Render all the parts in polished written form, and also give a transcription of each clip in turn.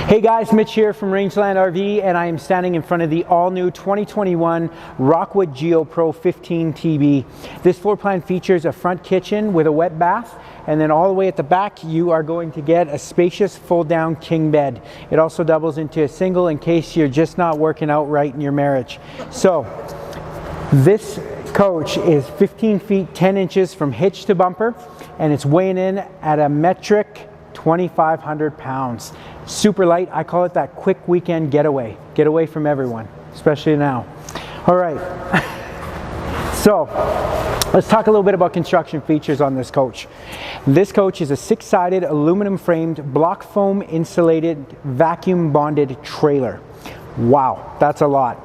Hey guys, Mitch here from Rangeland RV, and I am standing in front of the all-new 2021 Rockwood Geo Pro 15 TB. This floor plan features a front kitchen with a wet bath, and then all the way at the back you are going to get a spacious fold-down king bed. It also doubles into a single in case you're just not working out right in your marriage. So this coach is 15 feet 10 inches from hitch to bumper, and it's weighing in at a metric 2,500 pounds. Super light. I call it that quick weekend getaway. Get away from everyone, especially now. All right. So let's talk a little bit about construction features on this coach. This coach is a 6-sided aluminum framed block foam insulated vacuum bonded trailer. Wow, that's a lot,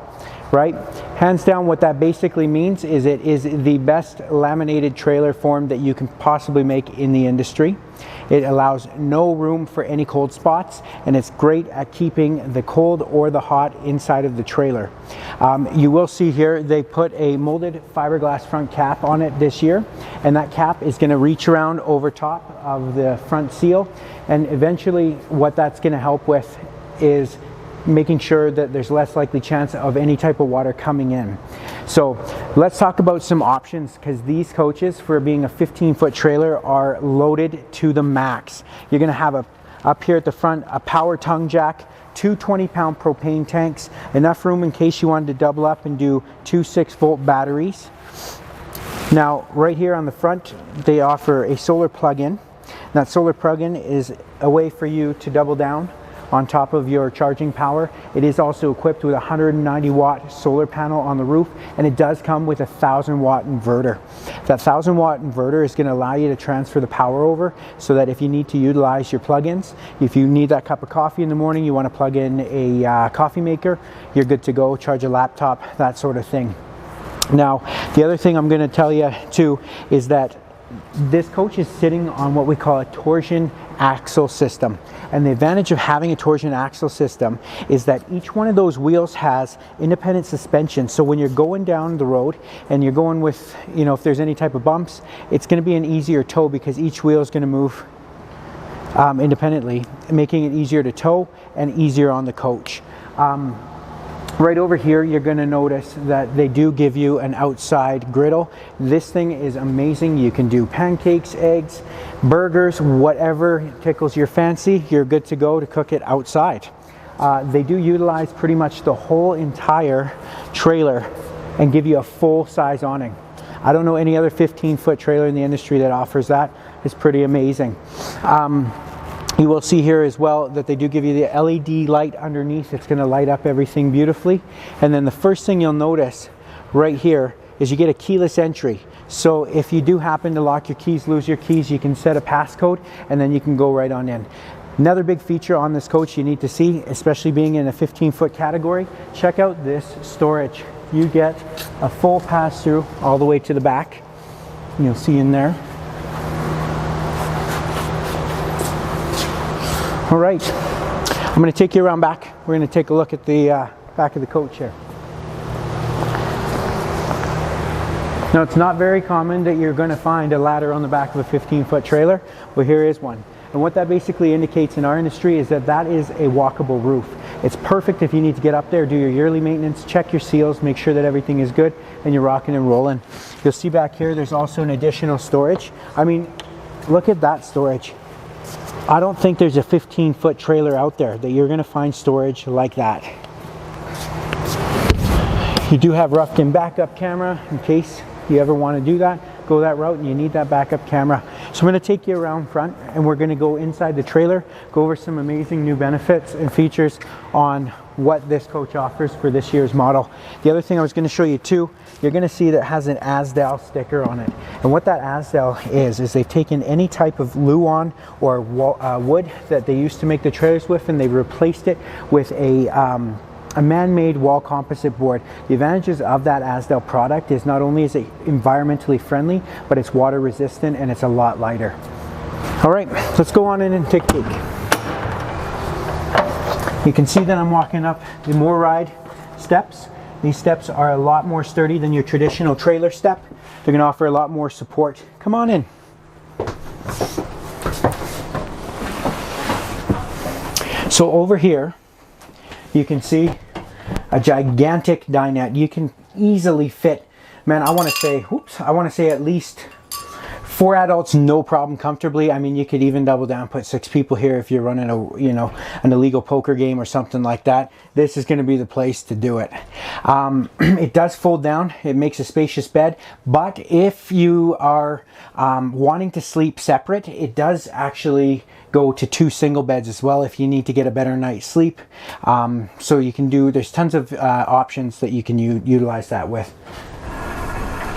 right? Hands down, what that basically means is it is the best laminated trailer form that you can possibly make in the industry. It allows no room for any cold spots, and it's great at keeping the cold or the hot inside of the trailer. You will see here they put a molded fiberglass front cap on it this year, and that cap is going to reach around over top of the front seal, and eventually what that's going to help with is making sure that there's less likely chance of any type of water coming in. So let's talk about some options, because these coaches, for being a 15-foot trailer, are loaded to the max. You're going to have up here at the front a power tongue jack, two 20-pound propane tanks, enough room in case you wanted to double up and do two 6-volt batteries. Now right here on the front they offer a solar plug-in. That solar plug-in is a way for you to double down on top of your charging power. It is also equipped with a 190-watt solar panel on the roof, and it does come with a 1,000-watt inverter. That 1,000-watt inverter is going to allow you to transfer the power over, so that if you need to utilize your plug-ins, if you need that cup of coffee in the morning, you want to plug in a coffee maker, you're good to go, charge a laptop, that sort of thing. Now, the other thing I'm going to tell you too is that this coach is sitting on what we call a torsion axle system. And the advantage of having a torsion axle system is that each one of those wheels has independent suspension. So when you're going down the road and you're going with, you know, if there's any type of bumps, it's going to be an easier tow, because each wheel is going to move independently, making it easier to tow and easier on the coach. Right over here, you're going to notice that they do give you an outside griddle. This thing is amazing. You can do pancakes, eggs, burgers, whatever tickles your fancy. You're good to go to cook it outside. They do utilize pretty much the whole entire trailer and give you a full-size awning. I don't know any other 15-foot trailer in the industry that offers that. It's pretty amazing. You will see here as well that they do give you the LED light underneath. It's going to light up everything beautifully. And then the first thing you'll notice right here is you get a keyless entry. So if you do happen to lock your keys, lose your keys, you can set a passcode and then you can go right on in. Another big feature on this coach you need to see, especially being in a 15-foot category, check out this storage. You get a full pass-through all the way to the back. You'll see in there. All right, I'm going to take you around back. We're going to take a look at the back of the coach here. Now, it's not very common that you're going to find a ladder on the back of a 15-foot trailer. Well, here is one. And what that basically indicates in our industry is that that is a walkable roof. It's perfect if you need to get up there, do your yearly maintenance, check your seals, make sure that everything is good, and you're rocking and rolling. You'll see back here there's also an additional storage. I mean, look at that storage. I don't think there's a 15-foot trailer out there that you're going to find storage like that. You do have roughed-in backup camera in case you ever want to do that, go that route and you need that backup camera. So I'm going to take you around front and we're going to go inside the trailer, go over some amazing new benefits and features on what this coach offers for this year's model. The other thing I was going to show you too, you're going to see that it has an ASDAL sticker on it. And what that ASDAL is they've taken any type of Luan or wood that they used to make the trailers with, and they've replaced it with a man-made wall composite board. The advantages of that ASDAL product is not only is it environmentally friendly, but it's water resistant and it's a lot lighter. All right, let's go on in and take a peek. You can see that I'm walking up the More Ride steps. These steps are a lot more sturdy than your traditional trailer step. They're going to offer a lot more support. Come on in. So over here, you can see a gigantic dinette. You can easily fit, man, I want to say at least 4 adults, no problem, comfortably. I mean, you could even double down, put 6 people here if you're running a, you know, an illegal poker game or something like that. This is going to be the place to do it. It does fold down. It makes a spacious bed. But if you are wanting to sleep separate, it does actually go to 2 single beds as well if you need to get a better night's sleep. So you can do, there's tons of options that you can utilize that with.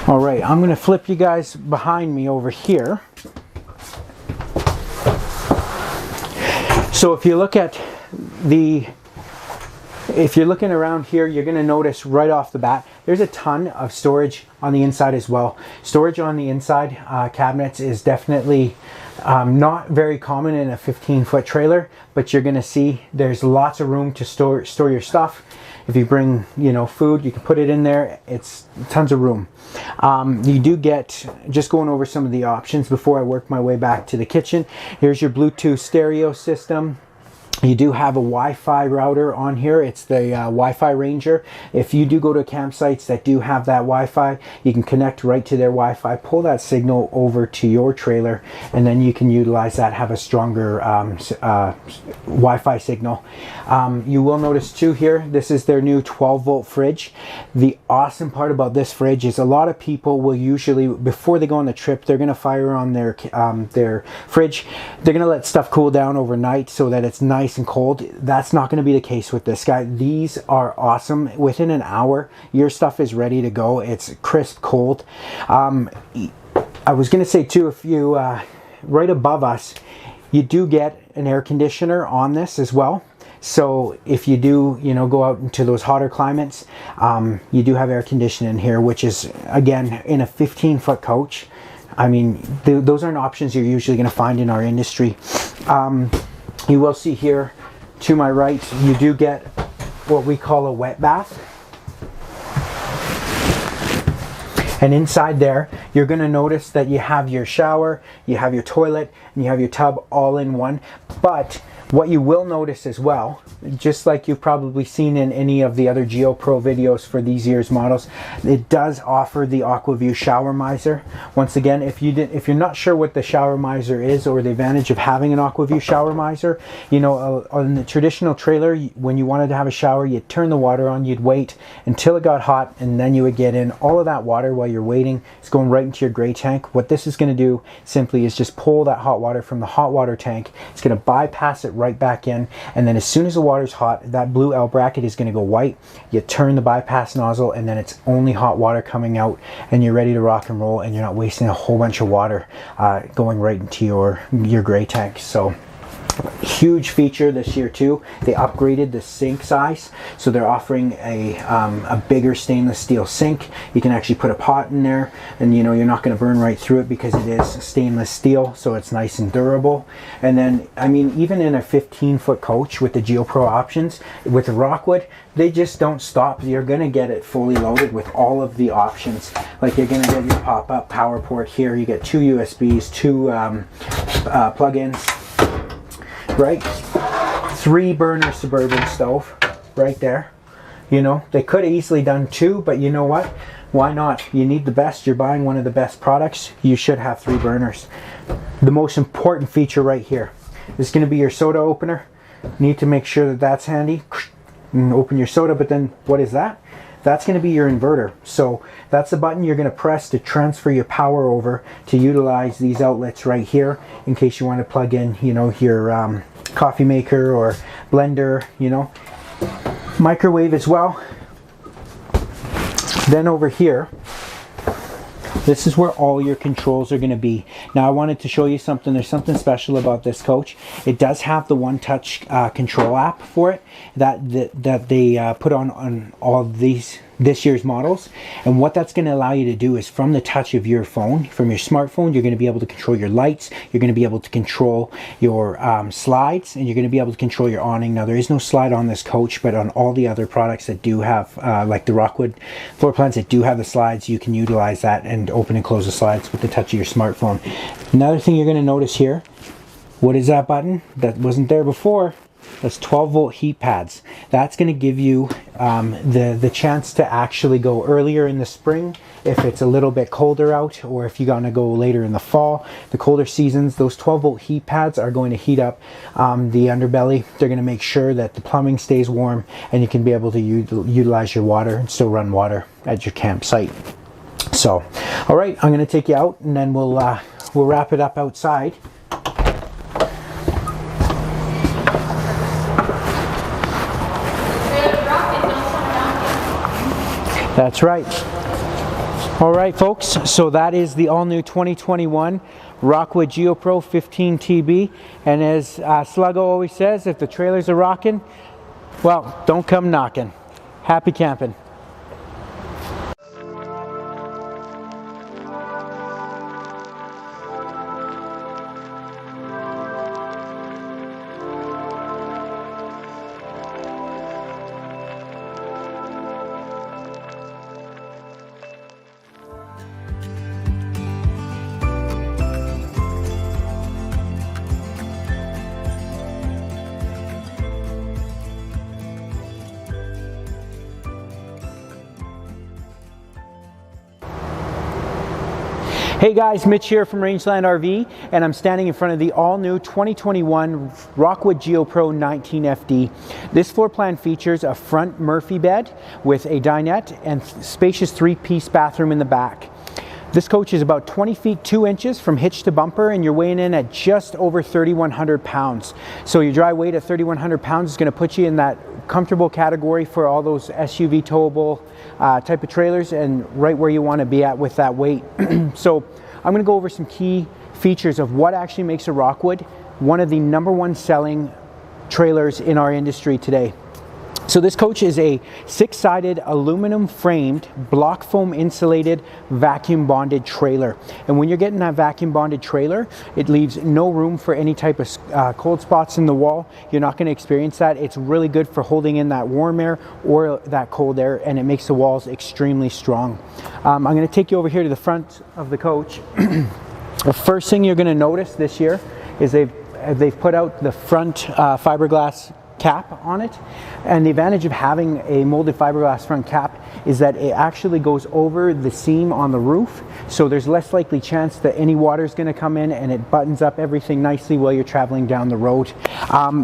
All right, I'm going to flip you guys behind me over here. So if you look at if you're looking around here, you're going to notice right off the bat, there's a ton of storage on the inside as well. Storage on the inside cabinets is definitely not very common in a 15-foot trailer, but you're going to see there's lots of room to store your stuff. If you bring, you know, food, you can put it in there. It's tons of room. You do get, just going over some of the options before I work my way back to the kitchen. Here's your Bluetooth stereo system. You do have a Wi-Fi router on here. It's the Wi-Fi Ranger. If you do go to campsites that do have that Wi-Fi, you can connect right to their Wi-Fi, pull that signal over to your trailer, and then you can utilize that, have a stronger Wi-Fi signal. You will notice too here, this is their new 12-volt fridge. The awesome part about this fridge is a lot of people will usually, before they go on the trip, they're going to fire on their fridge. They're going to let stuff cool down overnight so that it's nice and cold. That's not going to be the case with this guy. These are awesome. Within an hour, your stuff is ready to go. It's crisp cold. I was going to say too, if you right above us, you do get an air conditioner on this as well. So if you do, you know, go out into those hotter climates, you do have air conditioning here, which is, again, in a 15-foot coach. I mean, those aren't options you're usually going to find in our industry. You will see here to my right, you do get what we call a wet bath. And inside there, you're going to notice that you have your shower, you have your toilet, and you have your tub all in one. But what you will notice as well, just like you've probably seen in any of the other GeoPro videos for these year's models, it does offer the AquaView shower miser. Once again, if you're not sure what the shower miser is, or the advantage of having an AquaView shower miser, you know, on the traditional trailer, when you wanted to have a shower, you'd turn the water on, you'd wait until it got hot, and then you would get in. All of that water while you're waiting is going right into your gray tank. What this is going to do simply is just pull that hot water from the hot water tank. It's going to bypass it right back in, and then as soon as the water's hot, that blue L bracket is going to go white. You turn the bypass nozzle, and then it's only hot water coming out, and you're ready to rock and roll, and you're not wasting a whole bunch of water going right into your gray tank. So huge feature this year too. They upgraded the sink size, so they're offering a bigger stainless steel sink. You can actually put a pot in there, and you know, you're not going to burn right through it because it is stainless steel, so it's nice and durable. And then, I mean, even in a 15-foot coach with the GeoPro options, with the Rockwood, they just don't stop. You're going to get it fully loaded with all of the options. Like, you're going to get your pop-up power port here. You get 2 USBs, 2 plug-ins, right? 3 burner Suburban stove right there. You know, they could have easily done 2, but you know what? Why not? You need the best. You're buying one of the best products. You should have 3 burners. The most important feature right here is going to be your soda opener. You need to make sure that that's handy. And open your soda, but then what is that? That's going to be your inverter. So that's the button you're going to press to transfer your power over to utilize these outlets right here, in case you want to plug in, you know, your coffee maker or blender, you know, microwave as well. Then over here, this is where all your controls are going to be. Now I wanted to show you something. There's something special about this coach. It does have the One Touch control app for it that they put on all of this year's models. And what that's going to allow you to do is, from the touch of your phone, from your smartphone, you're going to be able to control your lights, you're going to be able to control your slides, and you're going to be able to control your awning. Now there is no slide on this coach, but on all the other products that do have, like the Rockwood floor plans that do have the slides, you can utilize that and open and close the slides with the touch of your smartphone. Another thing you're going to notice here, what is that button? That wasn't there before. That's 12-volt heat pads. That's going to give you the chance to actually go earlier in the spring if it's a little bit colder out, or if you're going to go later in the fall, the colder seasons. Those 12-volt heat pads are going to heat up the underbelly. They're going to make sure that the plumbing stays warm, and you can be able to utilize your water and still run water at your campsite. So, all right, I'm going to take you out, and then we'll wrap it up outside. That's right. All right, folks, so that is the all-new 2021 Rockwood GeoPro 15 TB. And as Sluggo always says, if the trailers are rocking, well, don't come knocking. Happy camping. Hey guys, Mitch here from Rangeland RV, and I'm standing in front of the all-new 2021 Rockwood GeoPro 19 FD. This floor plan features a front Murphy bed with a dinette and spacious 3-piece bathroom in the back. This coach is about 20 feet 2 inches from hitch to bumper, and you're weighing in at just over 3,100 pounds. So your dry weight at 3,100 pounds is going to put you in that comfortable category for all those SUV towable type of trailers, and right where you want to be at with that weight. So I'm going to go over some key features of what actually makes a Rockwood one of the #1 selling trailers in our industry today. So this coach is a 6-sided aluminum framed block foam insulated vacuum bonded trailer. And when you're getting that vacuum bonded trailer, it leaves no room for any type of cold spots in the wall. You're not going to experience that. It's really good for holding in that warm air or that cold air, and it makes the walls extremely strong. I'm going to take you over here to the front of the coach. The first thing you're going to notice this year is they've put out the front fiberglass cap on it, and the advantage of having a molded fiberglass front cap is that it actually goes over the seam on the roof, so there's less likely chance that any water is going to come in, and it buttons up everything nicely while you're traveling down the road.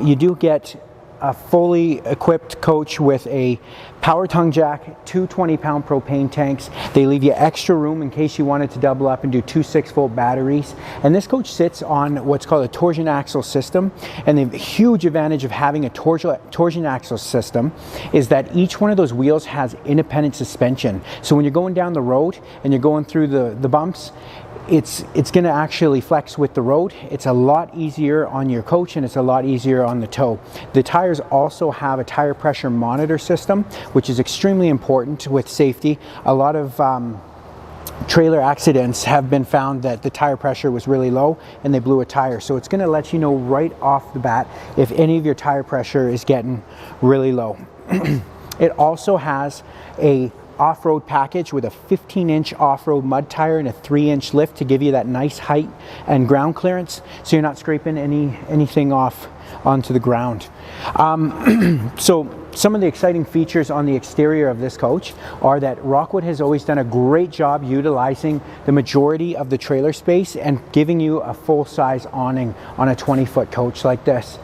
You do get a fully equipped coach with a power tongue jack, 2 20-pound propane tanks. They leave you extra room in case you wanted to double up and do 2 6-volt batteries. And this coach sits on what's called a torsion axle system. And the huge advantage of having a torsion axle system is that each one of those wheels has independent suspension. So when you're going down the road and you're going through the bumps, it's going to actually flex with the road. It's a lot easier on your coach, and it's a lot easier on the tow. The tires also have a tire pressure monitor system, which is extremely important with safety. A lot of trailer accidents have been found that the tire pressure was really low and they blew a tire. So it's going to let you know right off the bat if any of your tire pressure is getting really low. It also has a off-road package with a 15-inch off-road mud tire and a 3-inch lift to give you that nice height and ground clearance, so you're not scraping anything off onto the ground. So some of the exciting features on the exterior of this coach are that Rockwood has always done a great job utilizing the majority of the trailer space and giving you a full-size awning on a 20-foot coach like this.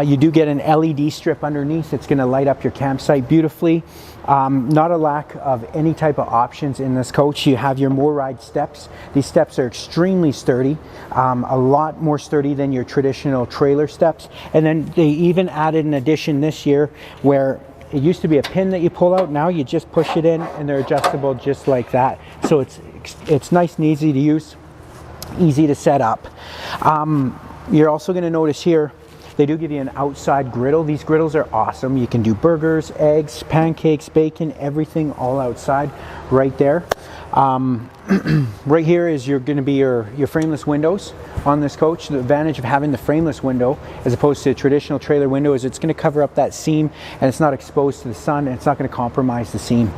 You do get an LED strip underneath. It's going to light up your campsite beautifully. Not a lack of any type of options in this coach. You have your MoRide steps. These steps are extremely sturdy, a lot more sturdy than your traditional trailer steps. And then they even added an addition this year where it used to be a pin that you pull out. Now you just push it in and they're adjustable just like that. So it's nice and easy to use, easy to set up. You're also going to notice here they do give you an outside griddle. These griddles are awesome. You can do burgers, eggs, pancakes, bacon, everything all outside right there. Right here is going to be your frameless windows on this coach. The advantage of having the frameless window as opposed to a traditional trailer window is it's going to cover up that seam and it's not exposed to the sun, and it's not going to compromise the seam.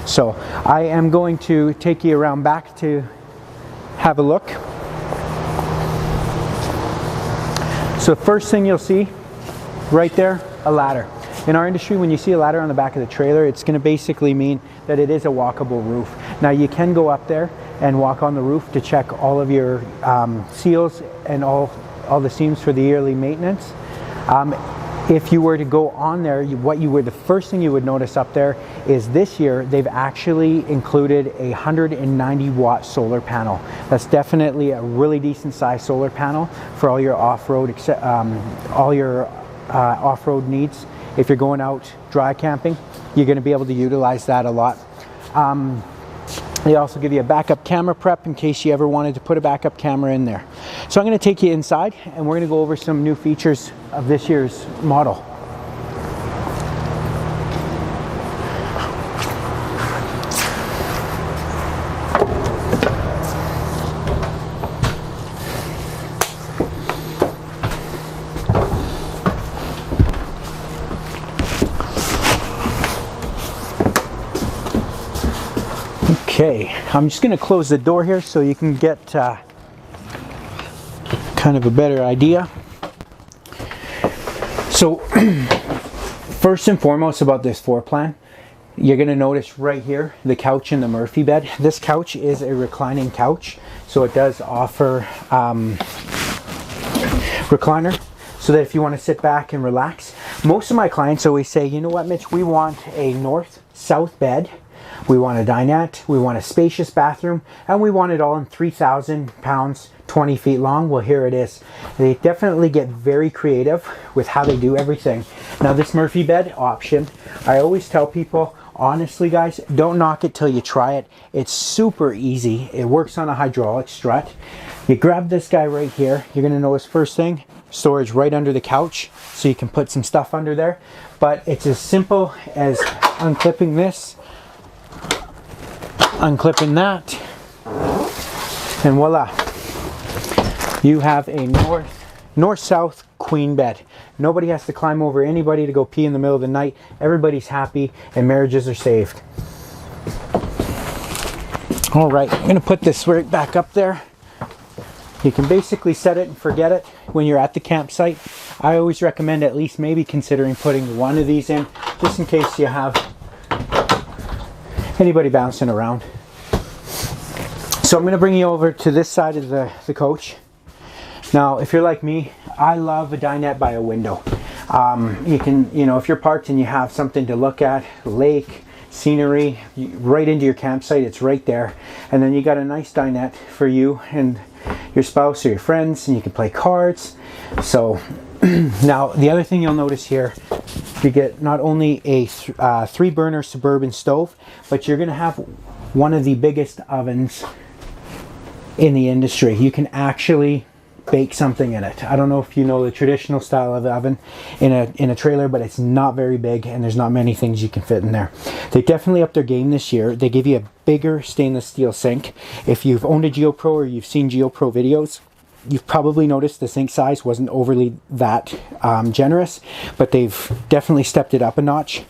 So I am going to take you around back to have a look. So the first thing you'll see right there, a ladder. In our industry, when you see a ladder on the back of the trailer, it's going to basically mean that it is a walkable roof. Now you can go up there and walk on the roof to check all of your seals and all the seams for the yearly maintenance. If you were to go on there, the first thing you would notice up there is this year they've actually included a 190 watt solar panel. That's definitely a really decent sized solar panel for all your off-road off-road needs. If you're going out dry camping, you're going to be able to utilize that a lot. They also give you a backup camera prep in case you ever wanted to put a backup camera in there. So I'm going to take you inside and we're going to go over some new features of this year's model. Okay, I'm just going to close the door here so you can get kind of a better idea. So first and foremost about this floor plan, you're going to notice right here the couch and the Murphy bed. This couch is a reclining couch, so it does offer recliner so that if you want to sit back and relax. Most of my clients always say, you know what, Mitch, we want a north-south bed. We want a dinette, we want a spacious bathroom, and we want it all in 3,000 pounds, 20 feet long. Well, here it is. They definitely get very creative with how they do everything. Now, this Murphy bed option, I always tell people, honestly, guys, don't knock it till you try it. It's super easy. It works on a hydraulic strut. You grab this guy right here. You're going to notice first thing, storage right under the couch, so you can put some stuff under there. But it's as simple as unclipping this, unclipping that, and voila, you have a north-south queen bed. Nobody has to climb over anybody to go pee in the middle of the night. Everybody's happy and marriages are saved. All right, I'm going to put this right back up there. You can basically set it and forget it when you're at the campsite. I always recommend at least maybe considering putting one of these in, just in case you have anybody bouncing around. So I'm going to bring you over to this side of the coach. Now, if you're like me, I love a dinette by a window. You can, if you're parked and you have something to look at, lake, scenery, right into your campsite, it's right there. And then you got a nice dinette for you and your spouse or your friends, and you can play cards. So now the other thing you'll notice here, you get not only a 3-burner Suburban stove, but you're going to have one of the biggest ovens in the industry. You can actually bake something in it. I don't know if you know the traditional style of oven in a trailer, but it's not very big and there's not many things you can fit in there. They definitely upped their game this year. They give you a bigger stainless steel sink. If you've owned a GeoPro or you've seen GeoPro videos, you've probably noticed the sink size wasn't overly that generous, but they've definitely stepped it up a notch.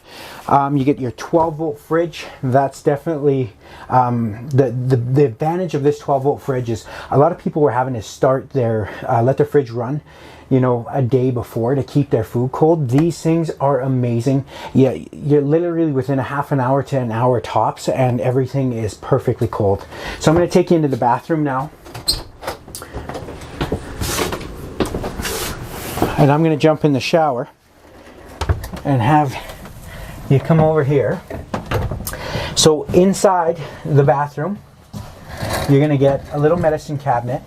You get your 12-volt fridge. That's definitely the advantage of this 12-volt fridge is a lot of people were having to start let their fridge run, a day before to keep their food cold. These things are amazing. Yeah, you're literally within a half an hour to an hour tops, and everything is perfectly cold. So I'm going to take you into the bathroom now. And I'm going to jump in the shower and have you come over here. So inside the bathroom, you're going to get a little medicine cabinet.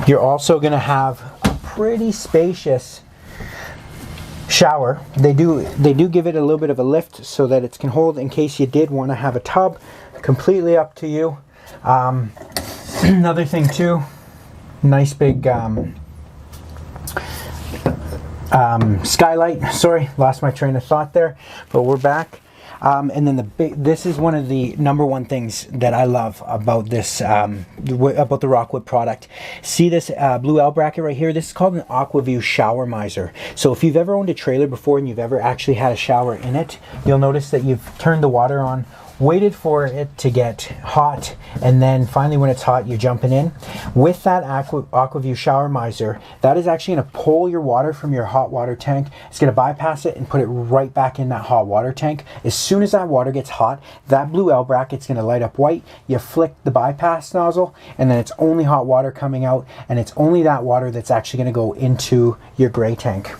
You're also going to have a pretty spacious shower. They do give it a little bit of a lift so that it can hold in case you did want to have a tub. Completely up to you. Another thing too, nice big skylight. Sorry, lost my train of thought there, but we're back. And then this is one of the number one things that I love about this, about the Rockwood product. See this blue L bracket right here? This is called an AquaView shower miser. So if you've ever owned a trailer before and you've ever actually had a shower in it, you'll notice that you've turned the water on waited for it to get hot, and then finally when it's hot, you're jumping in. With that AquaView shower miser, that is actually going to pull your water from your hot water tank. It's going to bypass it and put it right back in that hot water tank. As soon as that water gets hot, that blue L bracket's going to light up white. You flick the bypass nozzle, and then it's only hot water coming out, and it's only that water that's actually going to go into your gray tank.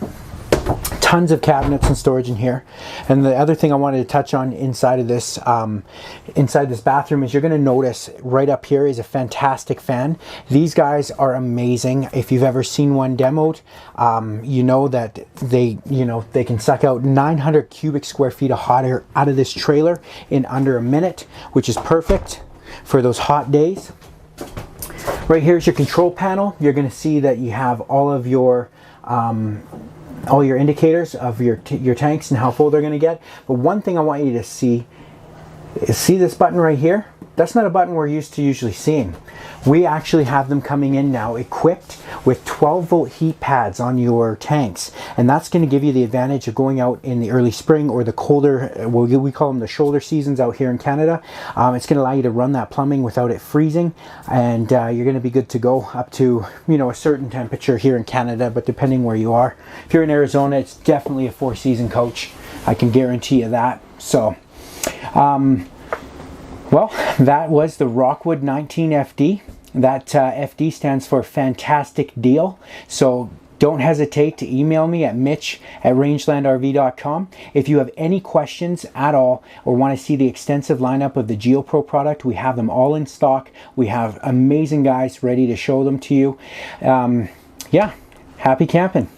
Tons of cabinets and storage in here. And the other thing I wanted to touch on inside of this bathroom is you're going to notice right up here is a fantastic fan. These guys are amazing. If you've ever seen one demoed, you know that they can suck out 900 cubic square feet of hot air out of this trailer in under a minute, which is perfect for those hot days. Right here is your control panel. You're going to see that you have all your indicators of your tanks and how full they're going to get. But one thing I want you to see is this button right here. That's not a button we're used to usually seeing. We actually have them coming in now equipped with 12-volt heat pads on your tanks, and that's going to give you the advantage of going out in the early spring or the colder, we call them the shoulder seasons out here in Canada. It's going to allow you to run that plumbing without it freezing, and you're going to be good to go up to a certain temperature here in Canada, but depending where you are. If you're in Arizona, it's definitely a 4-season coach. I can guarantee you that. So well, that was the Rockwood 19 FD. That FD stands for fantastic deal. So don't hesitate to email me at mitch@rangelandrv.com. If you have any questions at all or want to see the extensive lineup of the GeoPro product, we have them all in stock. We have amazing guys ready to show them to you. Yeah, happy camping.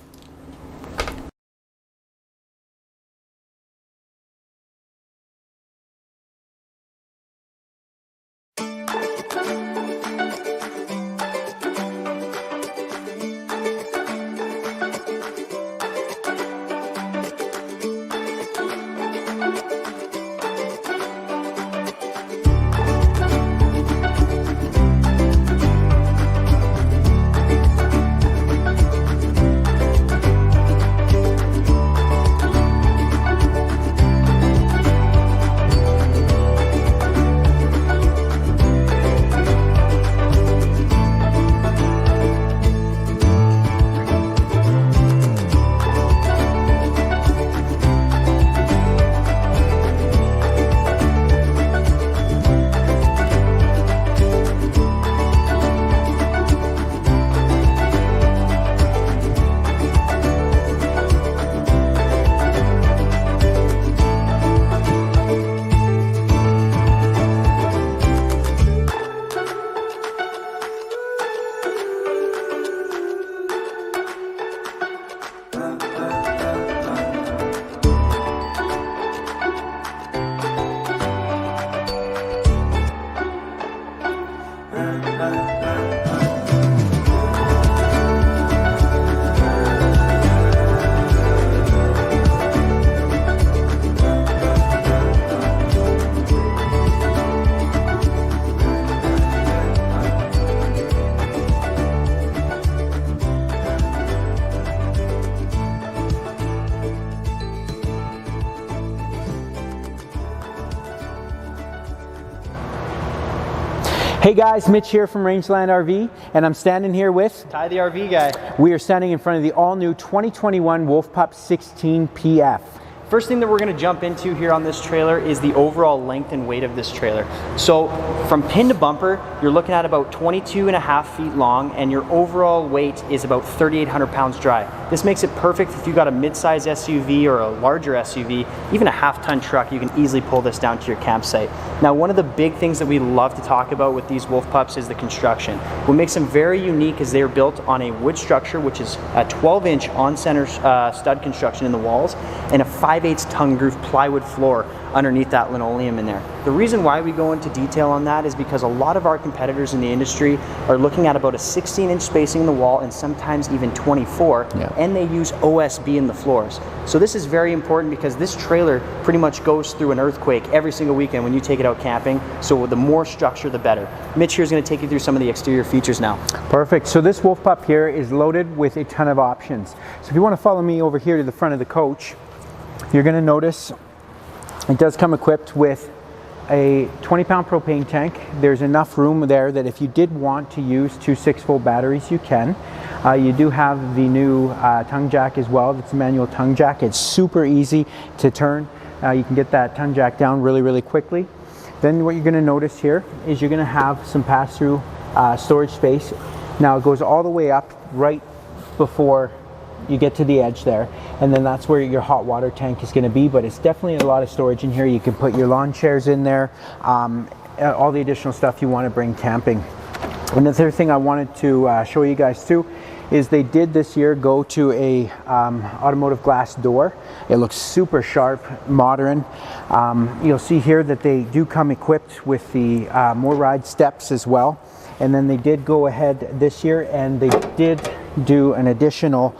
Hey guys, Mitch here from Rangeland RV, and I'm standing here with Ty the RV guy. We are standing in front of the all-new 2021 Wolf Pup 16 PF. First thing that we're going to jump into here on this trailer is the overall length and weight of this trailer. So from pin to bumper, you're looking at about 22.5 feet long, and your overall weight is about 3,800 pounds dry. This makes it perfect if you've got a mid-size SUV or a larger SUV, even a half-ton truck. You can easily pull this down to your campsite. Now, one of the big things that we love to talk about with these Wolf Pups is the construction. What makes them very unique is they are built on a wood structure, which is a 12-inch on-center stud construction in the walls, and a 5/8 tongue groove plywood floor underneath that linoleum in there. The reason why we go into detail on that is because a lot of our competitors in the industry are looking at about a 16-inch spacing in the wall and sometimes even 24, and they use OSB in the floors. So this is very important because this trailer pretty much goes through an earthquake every single weekend when you take it out camping, so the more structure the better. Mitch here is going to take you through some of the exterior features now. Perfect. So this Wolf Pup here is loaded with a ton of options. So if you want to follow me over here to the front of the coach, you're going to notice it does come equipped with a 20-pound propane tank. There's enough room there that if you did want to use two 6-volt batteries, you can. You do have the new tongue jack as well. It's a manual tongue jack. It's super easy to turn. You can get that tongue jack down really quickly. Then what you're going to notice here is you're going to have some pass-through storage space. Now it goes all the way up right before you get to the edge there, and then that's where your hot water tank is going to be, but it's definitely a lot of storage in here. You can put your lawn chairs in there, all the additional stuff you want to bring camping. Another thing I wanted to show you guys too is they did this year go to a automotive glass door. It looks super sharp, modern. You'll see here that they do come equipped with the more ride steps as well, and then they did go ahead this year and they did do an additional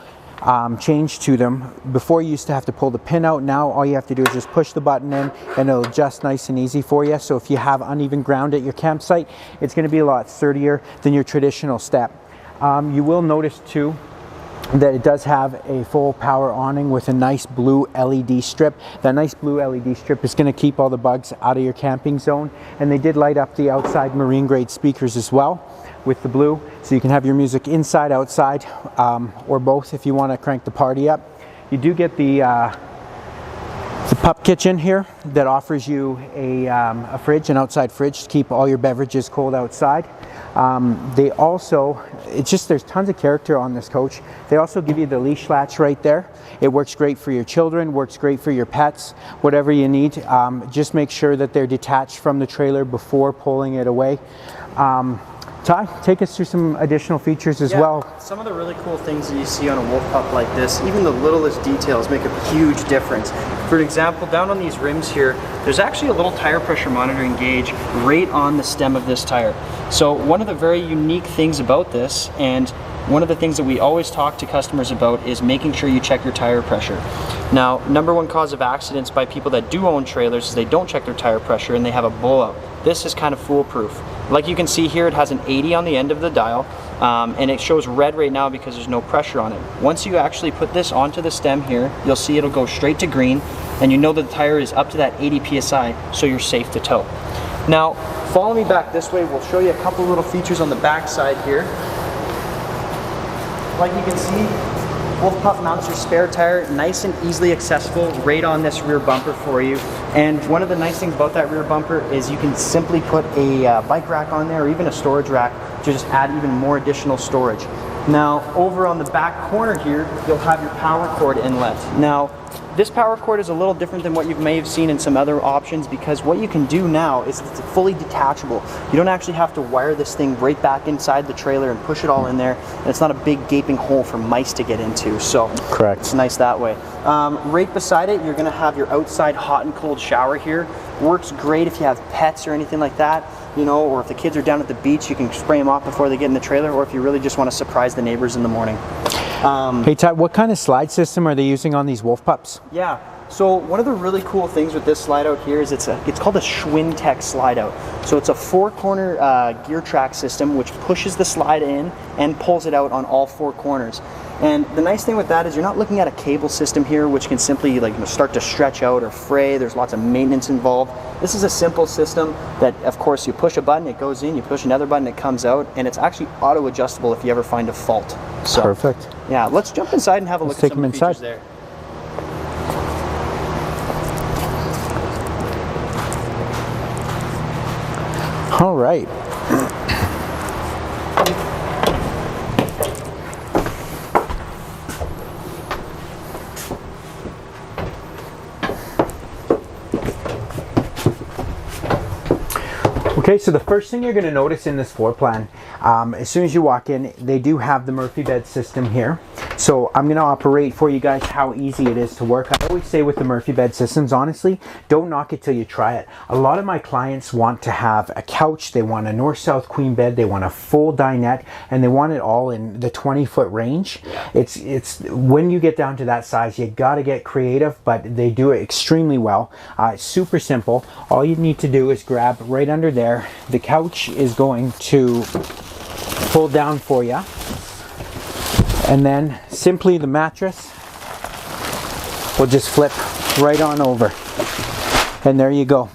change to them. Before you used to have to pull the pin out. Now all you have to do is just push the button in and it'll adjust nice and easy for you. So if you have uneven ground at your campsite, it's going to be a lot sturdier than your traditional step. You will notice too that it does have a full power awning with a nice blue LED strip. That nice blue LED strip is going to keep all the bugs out of your camping zone, and they did light up the outside marine grade speakers as well with the blue, so you can have your music inside, outside, or both if you want to crank the party up. You do get the Pup Kitchen here that offers you a fridge, an outside fridge to keep all your beverages cold outside. They also, there's tons of character on this coach. They also give you the leash latch right there. It works great for your children, works great for your pets, whatever you need. Just make sure that they're detached from the trailer before pulling it away. Ty, take us through some additional features as well. Some of the really cool things that you see on a Wolf Pup like this, even the littlest details make a huge difference. For example, down on these rims here, there's actually a little tire pressure monitoring gauge right on the stem of this tire. So one of the very unique things about this, and one of the things that we always talk to customers about, is making sure you check your tire pressure. Now, #1 cause of accidents by people that do own trailers is they don't check their tire pressure and they have a blowout. This is kind of foolproof. Like you can see here, it has an 80 on the end of the dial, and it shows red right now because there's no pressure on it. Once you actually put this onto the stem here, you'll see it'll go straight to green, and you know that the tire is up to that 80 PSI, so you're safe to tow. Now, follow me back this way. We'll show you a couple little features on the back side here. Like you can see, Wolf Pup mounts your spare tire nice and easily accessible right on this rear bumper for you. And one of the nice things about that rear bumper is you can simply put a bike rack on there, or even a storage rack, to just add even more additional storage. Now, over on the back corner here, you'll have your power cord inlet. Now, this power cord is a little different than what you may have seen in some other options, because what you can do now is it's fully detachable. You don't actually have to wire this thing right back inside the trailer and push it all in there, and it's not a big gaping hole for mice to get into. So correct, it's nice that way. Right beside it, you're going to have your outside hot and cold shower here. Works great if you have pets or anything like that, you know, or if the kids are down at the beach, you can spray them off before they get in the trailer, or if you really just want to surprise the neighbors in the morning. Hey Ty, what kind of slide system are they using on these Wolf Pups? Yeah, so one of the really cool things with this slide out here is it's called a Schwinn Tech slide out. So it's a 4-corner gear track system which pushes the slide in and pulls it out on all 4 corners. And the nice thing with that is you're not looking at a cable system here which can simply start to stretch out or fray. There's lots of maintenance involved. This is a simple system that, of course, you push a button, it goes in, you push another button, it comes out, and it's actually auto adjustable if you ever find a fault. So, perfect. Yeah, let's jump inside and have a look at some of the features there. All right. Okay, so the first thing you're going to notice in this floor plan, as soon as you walk in, they do have the Murphy bed system here. So I'm going to operate for you guys how easy it is to work. I always say with the Murphy bed systems, honestly, don't knock it till you try it. A lot of my clients want to have a couch, they want a north-south queen bed, they want a full dinette, and they want it all in the 20-foot range. It's when you get down to that size, you got to get creative, but they do it extremely well. It's super simple. All you need to do is grab right under there. The couch is going to pull down for you. And then simply the mattress will just flip right on over. And there you go.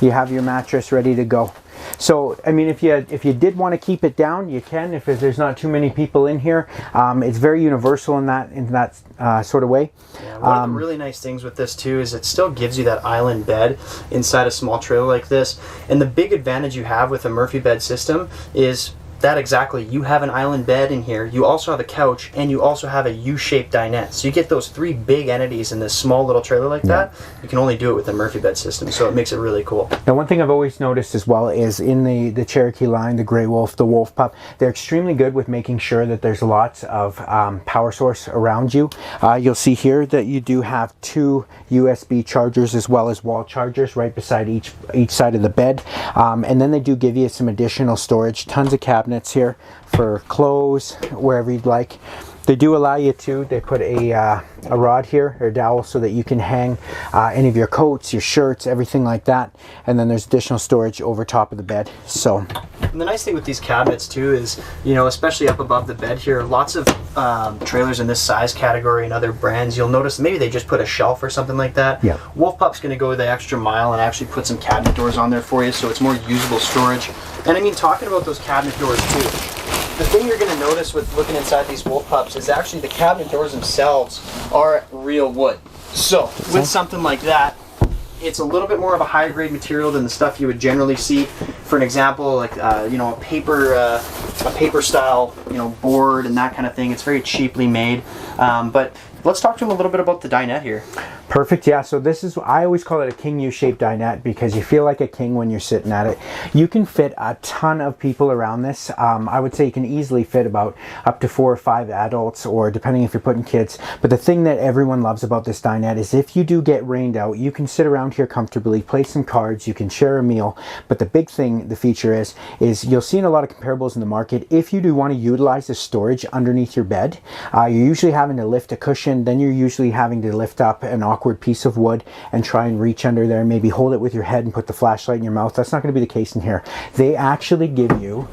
you have your mattress ready to go. So, I mean, if you did want to keep it down, you can. If there's not too many people in here, it's very universal in that sort of way. Yeah, one of the really nice things with this too is it still gives you that island bed inside a small trailer like this. And the big advantage you have with a Murphy bed system is that exactly, you have an island bed in here, you also have a couch, and you also have a U-shaped dinette. So you get those three big entities in this small little trailer like that. You can only do it with a Murphy bed system, so it makes it really cool. Now, one thing I've always noticed as well is in the Cherokee line, the Grey Wolf, the Wolf Pup, they're extremely good with making sure that there's lots of power source around you. You'll see here that you do have 2 USB chargers as well as wall chargers right beside each side of the bed. And then they do give you some additional storage, tons of cabinets here for clothes, wherever you'd like. They do allow you to, they put a rod here, or a dowel, so that you can hang any of your coats, your shirts, everything like that. And then there's additional storage over top of the bed. So, and the nice thing with these cabinets too is, you know, especially up above the bed here, lots of trailers in this size category and other brands, you'll notice maybe they just put a shelf or something like that. Yeah. Wolf Pup's going to go the extra mile and actually put some cabinet doors on there for you, so it's more usable storage. And I mean, talking about those cabinet doors too, the thing you're going to notice with looking inside these Wolf Pups is actually the cabinet doors themselves are real wood. So with something like that, it's a little bit more of a higher grade material than the stuff you would generally see. For an example, like you know, a paper style, you know, board and that kind of thing. It's very cheaply made. But let's talk to him a little bit about the dinette here. Perfect. Yeah, so this is, I always call it a king U-shaped dinette because you feel like a king when you're sitting at it. You can fit a ton of people around this. I would say you can easily fit about up to 4 or 5 adults, or depending if you're putting kids. But the thing that everyone loves about this dinette is if you do get rained out, you can sit around here comfortably, play some cards, you can share a meal. But the big thing, the feature is you'll see in a lot of comparables in the market, if you do want to utilize the storage underneath your bed, you're usually having to lift a cushion, then you're usually having to lift up an awkward piece of wood and try and reach under there, maybe hold it with your head and put the flashlight in your mouth. That's not going to be the case in here. They actually give you,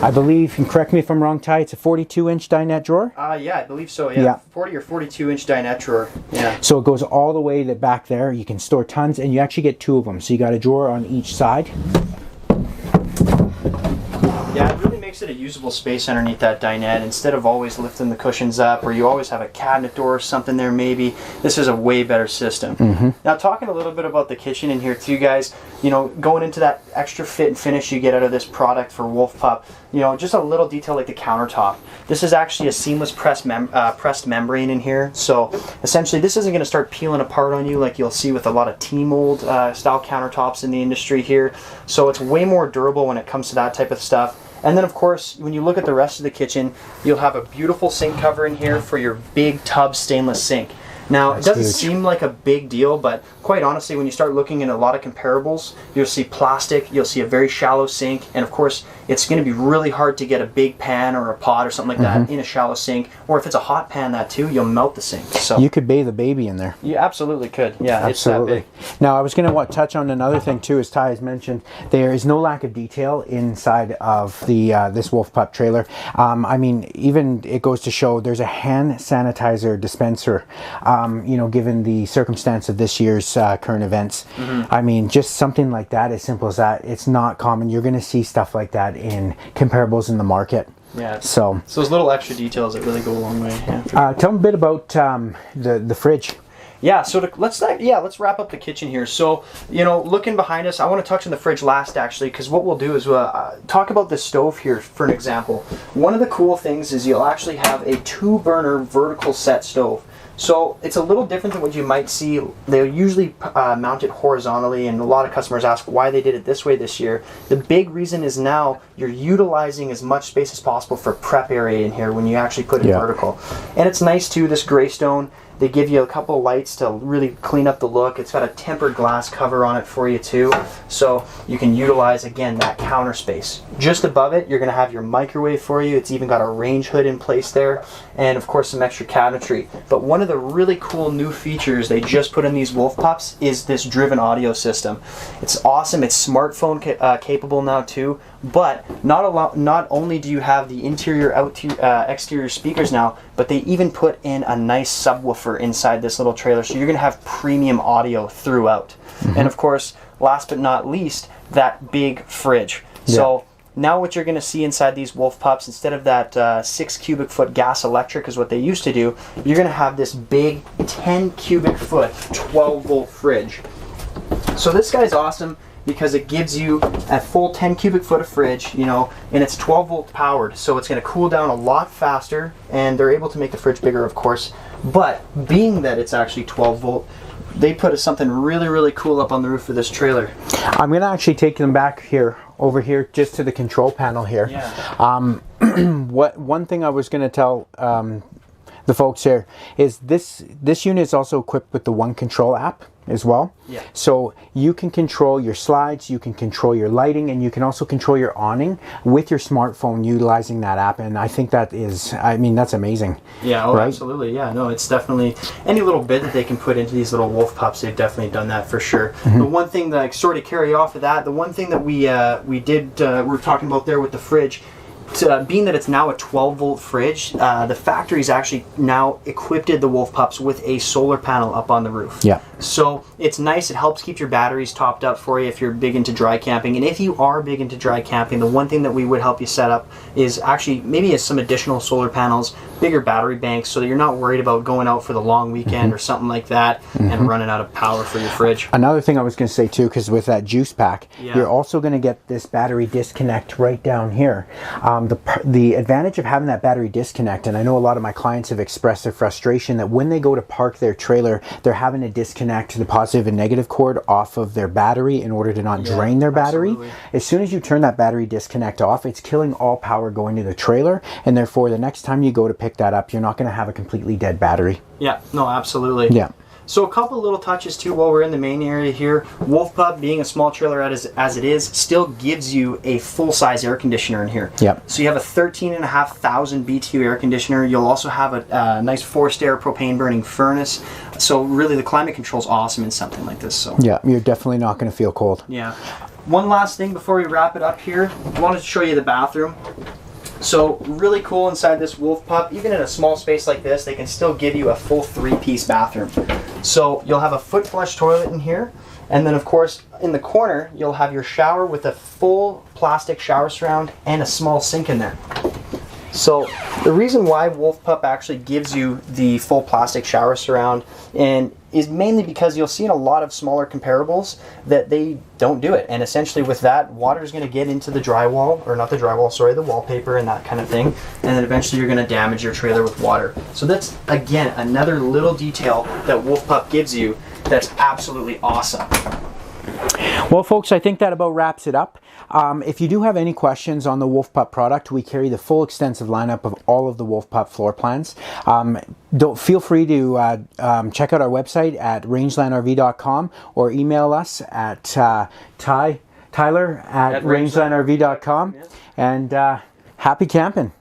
I believe, and correct me if I'm wrong, Ty, it's a 42-inch dinette drawer? Yeah, I believe so, yeah. 40 or 42-inch dinette drawer, yeah. So it goes all the way back there. You can store tons, and you actually get 2 of them. So you got a drawer on each side. Yeah, it really makes it a usable space underneath that dinette. Instead of always lifting the cushions up, or you always have a cabinet door or something there maybe, this is a way better system. Now, talking a little bit about the kitchen in here too, guys, you know, going into that extra fit and finish you get out of this product for Wolf Pup, you know, just a little detail like the countertop. This is actually a seamless pressed membrane in here, so essentially this isn't going to start peeling apart on you like you'll see with a lot of T-mold style countertops in the industry here. So it's way more durable when it comes to that type of stuff. And then, of course, when you look at the rest of the kitchen, you'll have a beautiful sink cover in here for your big tub stainless sink. Now, it doesn't seem like a big deal, but quite honestly, when you start looking at a lot of comparables, you'll see plastic, you'll see a very shallow sink, and of course, it's going to be really hard to get a big pan or a pot or something like that in a shallow sink. Or if it's a hot pan, that too, you'll melt the sink. So you could bathe a baby in there. You absolutely could. Yeah, absolutely. It's that big. Now, I was going to touch on another thing too, as Ty has mentioned. There is no lack of detail inside of the this Wolf Pup trailer. I mean, even it goes to show there's a hand sanitizer dispenser. You know, given the circumstance of this year's current events, I mean, just something like that, as simple as that. It's not common. You're going to see stuff like that in comparables in the market. Yeah. So those little extra details that really go a long way. Yeah, tell them a bit about the fridge. Yeah, so let's wrap up the kitchen here. So, you know, looking behind us, I want to touch on the fridge last actually, because what we'll do is talk about the stove here for an example. One of the cool things is you'll actually have a 2-burner vertical set stove. So it's a little different than what you might see. They'll usually mount it horizontally, and a lot of customers ask why they did it this way this year. The big reason is now you're utilizing as much space as possible for prep area in here when you actually put it vertical. And it's nice too, this gray stone. They give you a couple of lights to really clean up the look. It's got a tempered glass cover on it for you too, so you can utilize, again, that counter space. Just above it, you're going to have your microwave for you. It's even got a range hood in place there, and of course some extra cabinetry. But one of the really cool new features they just put in these Wolf Pups is this driven audio system. It's awesome. It's smartphone capable now too. But not only do you have the interior exterior speakers now, but they even put in a nice subwoofer inside this little trailer, so you're going to have premium audio throughout. And of course, last but not least, that big fridge. So now what you're going to see inside these Wolf Pups, instead of that 6 cubic foot gas electric is what they used to do, you're going to have this big 10 cubic foot 12 volt fridge. So this guy's awesome because it gives you a full 10 cubic foot of fridge, you know, and it's 12 volt powered, so it's going to cool down a lot faster, and they're able to make the fridge bigger, of course. But being that it's actually 12 volt, they put something really, really cool up on the roof of this trailer. I'm going to actually take them back here, over here, just to the control panel here. Yeah. One thing I was going to tell the folks here is this unit is also equipped with the One Control app as well. Yeah. So you can control your slides, you can control your lighting, and you can also control your awning with your smartphone utilizing that app. And I think that is, I mean, that's amazing. Yeah, oh, right? Absolutely. Yeah, no, it's definitely any little bit that they can put into these little Wolf Pups, they've definitely done that for sure. The one thing that, sort of carry off of that, the one thing that we were talking about there with the fridge, being that it's now a 12 volt fridge, the factory's actually now equipped the Wolf Pups with a solar panel up on the roof. Yeah. So it's nice, it helps keep your batteries topped up for you if you're big into dry camping. And if you are big into dry camping, the one thing that we would help you set up is actually maybe some additional solar panels, bigger battery banks, so that you're not worried about going out for the long weekend or something like that and running out of power for your fridge. Another thing I was going to say too, because with that juice pack, you're also going to get this battery disconnect right down here. The advantage of having that battery disconnect, and I know a lot of my clients have expressed their frustration that when they go to park their trailer, they're having to disconnect the positive and negative cord off of their battery in order to not drain their battery. Absolutely. As soon as you turn that battery disconnect off, it's killing all power going to the trailer, and therefore the next time you go to pick that up, you're not going to have a completely dead battery. Yeah, no, absolutely. Yeah. So a couple little touches too while we're in the main area here. Wolf Pup, being a small trailer as it is, still gives you a full-size air conditioner in here. Yep. So you have a 13,500 BTU air conditioner. You'll also have a nice forced air propane burning furnace. So really the climate control is awesome in something like this. So Yeah, you're definitely not going to feel cold. yeah. One last thing before we wrap it up here, I wanted to show you the bathroom. So really cool inside this Wolf Pup, even in a small space like this, they can still give you a full 3-piece bathroom. So you'll have a foot flush toilet in here, and then of course in the corner you'll have your shower with a full plastic shower surround and a small sink in there. So the reason why Wolf Pup actually gives you the full plastic shower surround and is mainly because you'll see in a lot of smaller comparables that they don't do it. And essentially with that, water is going to get into the drywall, or not the drywall, sorry, the wallpaper and that kind of thing. And then eventually you're going to damage your trailer with water. So that's, again, another little detail that Wolf Pup gives you that's absolutely awesome. Well, folks, I think that about wraps it up. If you do have any questions on the Wolf Pup product, we carry the full extensive lineup of all of the Wolf Pup floor plans. Don't feel free to check out our website at rangelandrv.com or email us at Tyler@rangelandrv.com. Yeah. And happy camping.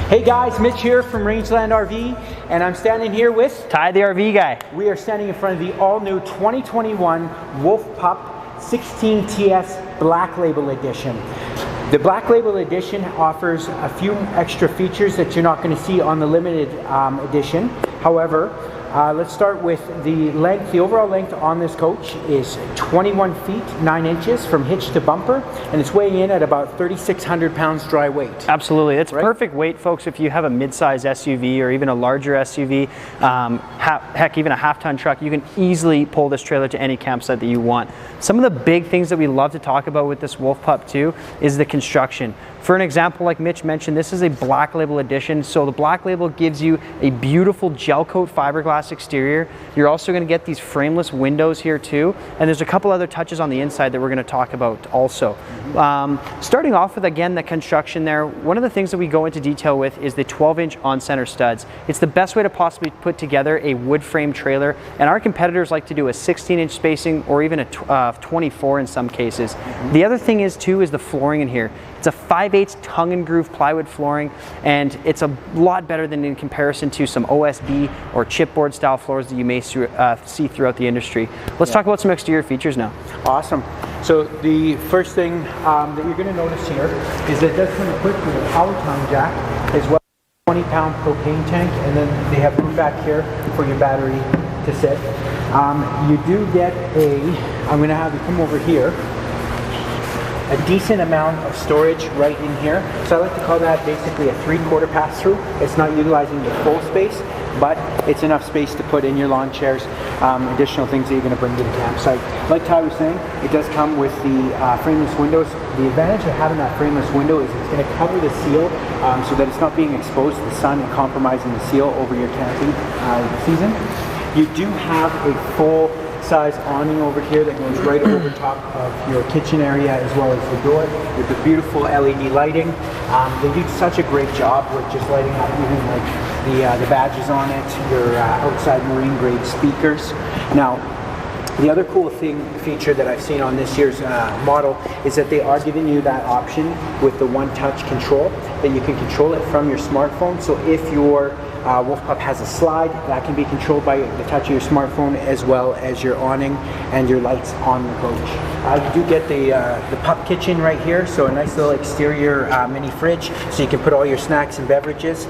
Hey guys, Mitch here from Rangeland RV, and I'm standing here with Ty the RV guy. We are standing in front of the all-new 2021 Wolf Pup 16TS Black Label Edition. The Black Label Edition offers a few extra features that you're not going to see on the limited edition. However, let's start with the length. The overall length on this coach is 21 feet 9 inches from hitch to bumper, and it's weighing in at about 3,600 pounds dry weight. Absolutely, it's perfect weight, folks. If you have a mid-size SUV or even a larger SUV, heck, even a half-ton truck, you can easily pull this trailer to any campsite that you want. Some of the big things that we love to talk about with this Wolf Pup too is the construction. For an example, like Mitch mentioned, this is a Black Label edition. So the Black Label gives you a beautiful gel coat fiberglass exterior. You're also going to get these frameless windows here too. And there's a couple other touches on the inside that we're going to talk about also. Starting off with, again, the construction there, one of the things that we go into detail with is the 12-inch on-center studs. It's the best way to possibly put together a wood frame trailer, and our competitors like to do a 16-inch spacing or even a 24 in some cases. The other thing is too is the flooring in here. It's a 5/8 tongue and groove plywood flooring, and it's a lot better than in comparison to some OSB or chipboard style floors that you may see throughout the industry. Let's talk about some exterior features now. Awesome. So the first thing that you're going to notice here is that it does come equipped with a power tongue jack as well as a 20-pound propane tank, and then they have room back here for your battery to sit. You do get I'm going to have you come over here, a decent amount of storage right in here. So I like to call that basically a 3/4 pass-through. It's not utilizing the full space, but it's enough space to put in your lawn chairs, additional things that you're going to bring to the campsite. Like Ty was saying, it does come with the frameless windows. The advantage of having that frameless window is it's going to cover the seal so that it's not being exposed to the sun and compromising the seal over your camping season. You do have a full size awning over here that goes right over top of your kitchen area as well as the door with the beautiful LED lighting. They do such a great job with just lighting up even like the badges on it, your outside marine grade speakers. Now, the other cool feature that I've seen on this year's model is that they are giving you that option with the one-touch control, that you can control it from your smartphone. So if your Wolf Pup has a slide, that can be controlled by the touch of your smartphone as well as your awning and your lights on the coach. You do get the Pup Kitchen right here, so a nice little exterior mini fridge, so you can put all your snacks and beverages.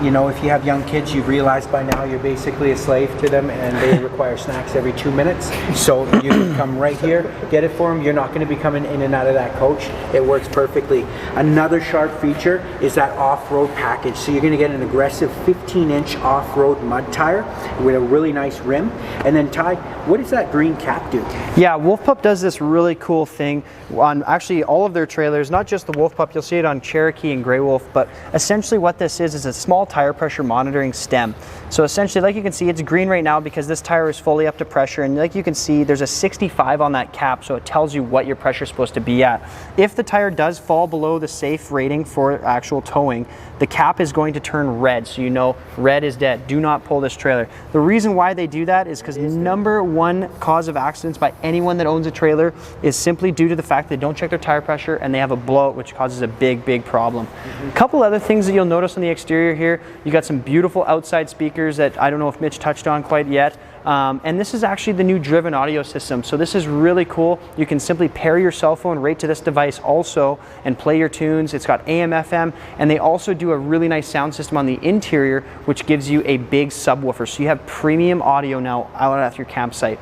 You know, if you have young kids, you've realized by now you're basically a slave to them and they require snacks every 2 minutes. So you can come right here, get it for them. You're not going to be coming in and out of that coach. It works perfectly. Another sharp feature is that off-road package. So you're going to get an aggressive 15-inch off-road mud tire with a really nice rim. And then Ty, what does that green cap do? Yeah, Wolf Pup does this really cool thing on actually all of their trailers, not just the Wolf Pup. You'll see it on Cherokee and Grey Wolf, but essentially what this is a small tire pressure monitoring stem. So essentially, like you can see, it's green right now because this tire is fully up to pressure, and like you can see, there's a 65 on that cap, so it tells you what your pressure is supposed to be at. If the tire does fall below the safe rating for actual towing, the cap is going to turn red, so you know red is dead. Do not pull this trailer. The reason why they do that is because number one cause of accidents by anyone that owns a trailer is simply due to the fact they don't check their tire pressure and they have a blowout, which causes a big problem. A couple other things that you'll notice on the exterior here, you got some beautiful outside speakers that I don't know if Mitch touched on quite yet. And this is actually the new driven audio system. So this is really cool. You can simply pair your cell phone right to this device also and play your tunes. It's got AM, FM, and they also do a really nice sound system on the interior, which gives you a big subwoofer. So you have premium audio now out at your campsite.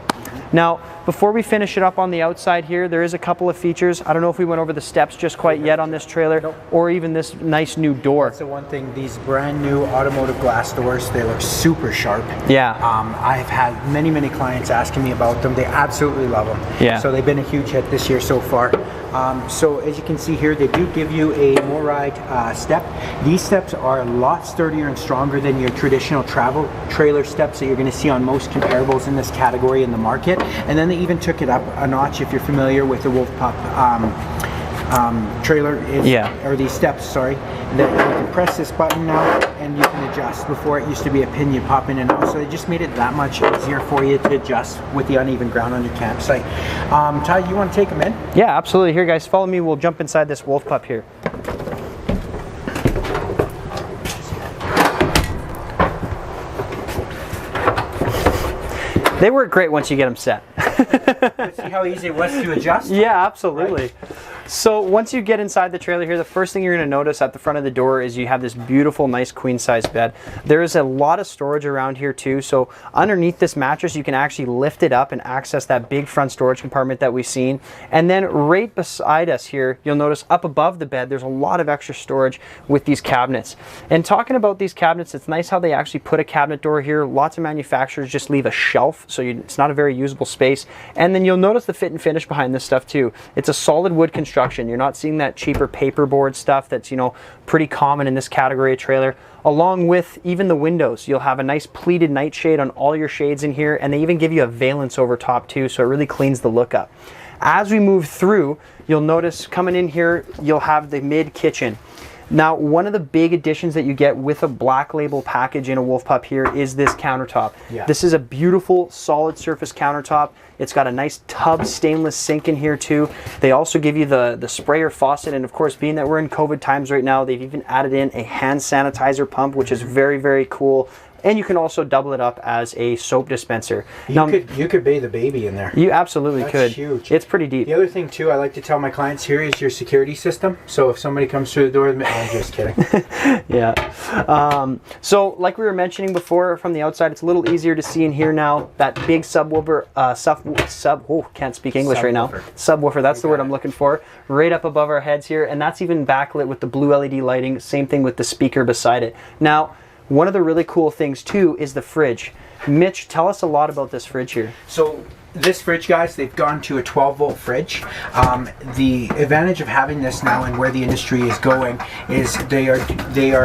Now, before we finish it up on the outside here, there is a couple of features. I don't know if we went over the steps just quite yet on this trailer, or even this nice new door. That's the one thing, these brand new automotive glass doors, they look super sharp. Yeah. I've had many clients asking me about them. They absolutely love them. Yeah. So they've been a huge hit this year so far. So as you can see here, they do give you a MORRIDE step. These steps are a lot sturdier and stronger than your traditional travel trailer steps that you're going to see on most comparables in this category in the market. And then they even took it up a notch if you're familiar with the Wolf Pup trailer, or these steps, sorry. That you can press this button now and you can adjust. Before it used to be a pin you pop in and out, so they just made it that much easier for you to adjust with the uneven ground on your campsite. Ty, you want to take them in? Yeah, absolutely. Here guys, follow me. We'll jump inside this Wolf Pup here. They work great once you get them set. See how easy it was to adjust? Yeah, absolutely. Right. So once you get inside the trailer here, the first thing you're going to notice at the front of the door is you have this beautiful, nice queen size bed. There is a lot of storage around here too. So underneath this mattress, you can actually lift it up and access that big front storage compartment that we've seen. And then right beside us here, you'll notice up above the bed, there's a lot of extra storage with these cabinets. And talking about these cabinets, it's nice how they actually put a cabinet door here. Lots of manufacturers just leave a shelf, so it's not a very usable space. And then you'll notice the fit and finish behind this stuff too. It's a solid wood construction. You're not seeing that cheaper paperboard stuff that's, you know, pretty common in this category of trailer. Along with even the windows, you'll have a nice pleated nightshade on all your shades in here, and they even give you a valance over top too, so it really cleans the look up. As we move through, you'll notice coming in here, you'll have the mid kitchen. Now, one of the big additions that you get with a black label package in a Wolf Pup here is this countertop. Yeah. This is a beautiful solid surface countertop. It's got a nice tub stainless sink in here too. They also give you the sprayer faucet, and of course, being that we're in COVID times right now, they've even added in a hand sanitizer pump, which is very, very cool. And you can also double it up as a soap dispenser. You could bathe a baby in there. You absolutely That's could. Huge. It's pretty deep. The other thing too, I like to tell my clients here is your security system. So if somebody comes through the door, I'm just kidding. Yeah. So like we were mentioning before, from the outside, it's a little easier to see in here now. That big subwoofer, can't speak English right now. Subwoofer, that's the word I'm looking for. Right up above our heads here, and that's even backlit with the blue LED lighting. Same thing with the speaker beside it. Now, one of the really cool things too is the fridge. Mitch, tell us a lot about this fridge here. So this fridge, guys, they've gone to a 12-volt fridge. The advantage of having this now and where the industry is going is they are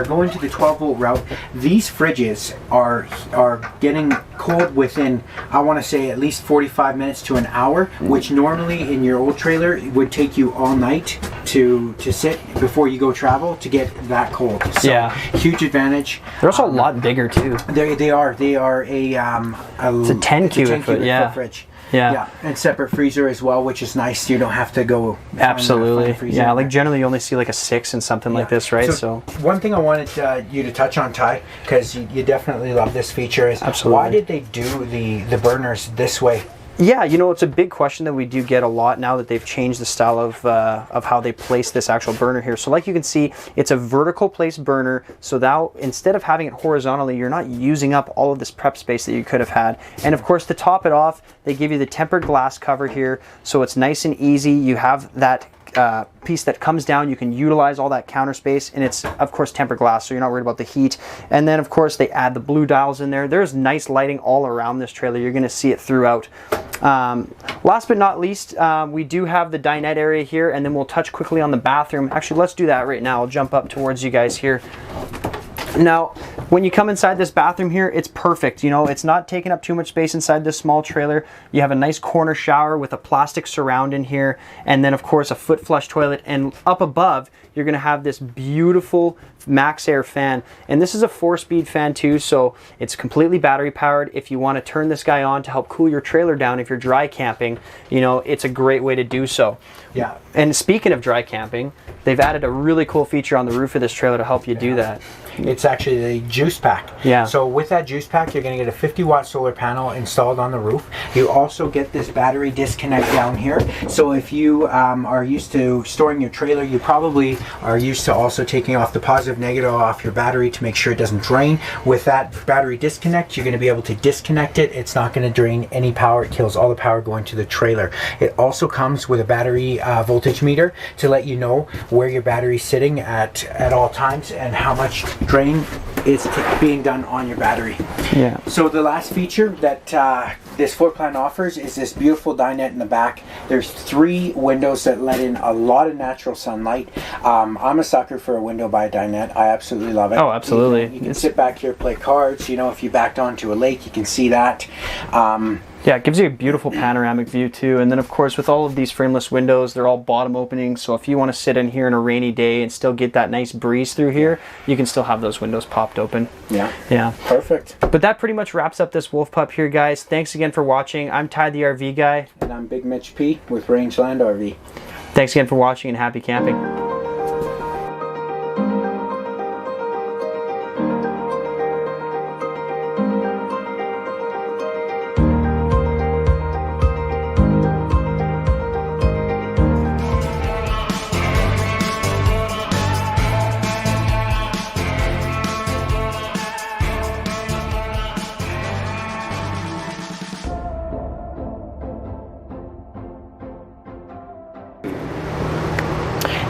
going to the 12-volt route. These fridges are getting cold within, I want to say, at least 45 minutes to an hour, which normally in your old trailer would take you all night to sit before you go travel to get that cold. So, yeah, huge advantage. They're also a lot bigger too. They are it's a 10 cubic foot, yeah. Fridge. Yeah, and separate freezer as well, which is nice. You don't have to go. Absolutely. Yeah, like generally you only see like a 6 and something like this, right? So one thing I wanted you to touch on, Ty, because you definitely love this feature, is why did they do the burners this way? Yeah, you know, it's a big question that we do get a lot now that they've changed the style of how they place this actual burner here. So like you can see, it's a vertical placed burner. So now instead of having it horizontally, you're not using up all of this prep space that you could have had. And of course, to top it off, they give you the tempered glass cover here. So it's nice and easy. You have that piece that comes down. You can utilize all that counter space, and it's of course tempered glass, so you're not worried about the heat. And then of course they add the blue dials in there. There's nice lighting all around this trailer. You're going to see it throughout. Last but not least, we do have the dinette area here, and then we'll touch quickly on the bathroom. Actually, let's do that right now. I'll jump up towards you guys here. Now, when you come inside this bathroom here, it's perfect. You know, it's not taking up too much space inside this small trailer. You have a nice corner shower with a plastic surround in here, and then of course a foot flush toilet, and up above you're going to have this beautiful max air fan, and this is a 4-speed fan too, so it's completely battery powered. If you want to turn this guy on to help cool your trailer down if you're dry camping, you know, it's a great way to do so. Yeah. And speaking of dry camping, they've added a really cool feature on the roof of this trailer to help you do that. It's actually the juice pack. Yeah. So with that juice pack, you're going to get a 50-watt solar panel installed on the roof. You also get this battery disconnect down here. So if you are used to storing your trailer, you probably are used to also taking off the positive, negative off your battery to make sure it doesn't drain. With that battery disconnect, you're going to be able to disconnect it. It's not going to drain any power. It kills all the power going to the trailer. It also comes with a battery voltage meter to let you know where your battery's sitting at all times and how much drain is being done on your battery. Yeah. So the last feature that this floor plan offers is this beautiful dinette in the back. There's 3 windows that let in a lot of natural sunlight. I'm a sucker for a window by a dinette. I absolutely love it. Oh, absolutely. You can sit back here, play cards. You know, if you backed onto a lake, you can see that. Yeah, it gives you a beautiful panoramic view too. And then of course with all of these frameless windows, they're all bottom openings. So if you want to sit in here on a rainy day and still get that nice breeze through here, you can still have those windows popped open. Yeah. Yeah. Perfect. But that pretty much wraps up this Wolf Pup here, guys. Thanks again for watching. I'm Ty the RV Guy. And I'm Big Mitch P with Rangeland RV. Thanks again for watching and happy camping.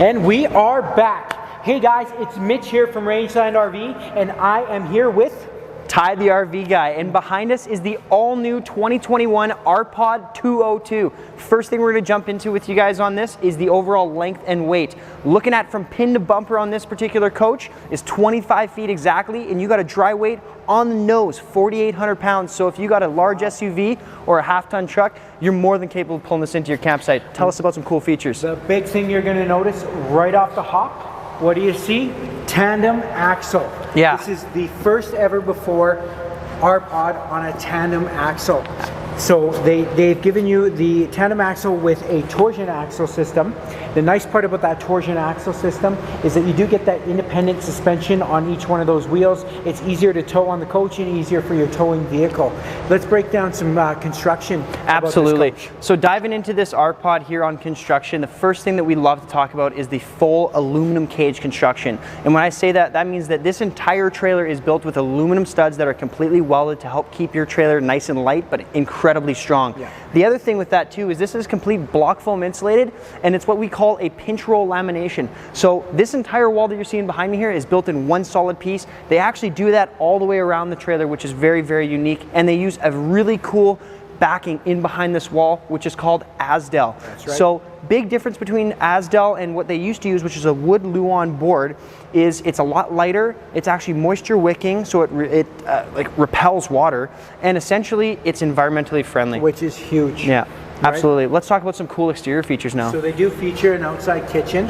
And we are back. Hey guys, it's Mitch here from Rangeland RV, and I am here with Ty the RV guy, and behind us is the all-new 2021 R-Pod 202. First thing we're going to jump into with you guys on this is the overall length and weight. Looking at from pin to bumper on this particular coach is 25 feet exactly, and you got a dry weight on the nose, 4,800 pounds. So if you got a large SUV or a half-ton truck, you're more than capable of pulling this into your campsite. Tell us about some cool features. The big thing you're going to notice right off the hop, what do you see? Tandem axle. Yeah. This is the first ever before R-Pod on a tandem axle. So they've given you the tandem axle with a torsion axle system. The nice part about that torsion axle system is that you do get that independent suspension on each one of those wheels. It's easier to tow on the coach and easier for your towing vehicle. Let's break down some construction. Absolutely. So diving into this R-Pod here on construction, the first thing that we love to talk about is the full aluminum cage construction. And when I say that, that means that this entire trailer is built with aluminum studs that are completely welded to help keep your trailer nice and light, but incredibly strong. Yeah. The other thing with that too is this is complete block foam insulated, and it's what we call a pinch roll lamination. So this entire wall that you're seeing behind me here is built in one solid piece. They actually do that all the way around the trailer, which is very, very unique. And they use a really cool backing in behind this wall, which is called Asdel. That's right. So big difference between Asdel and what they used to use, which is a wood Luan board, is it's a lot lighter. It's actually moisture wicking, so it like repels water, and essentially it's environmentally friendly, which is huge. Yeah. Absolutely. Right. Let's talk about some cool exterior features now. So they do feature an outside kitchen.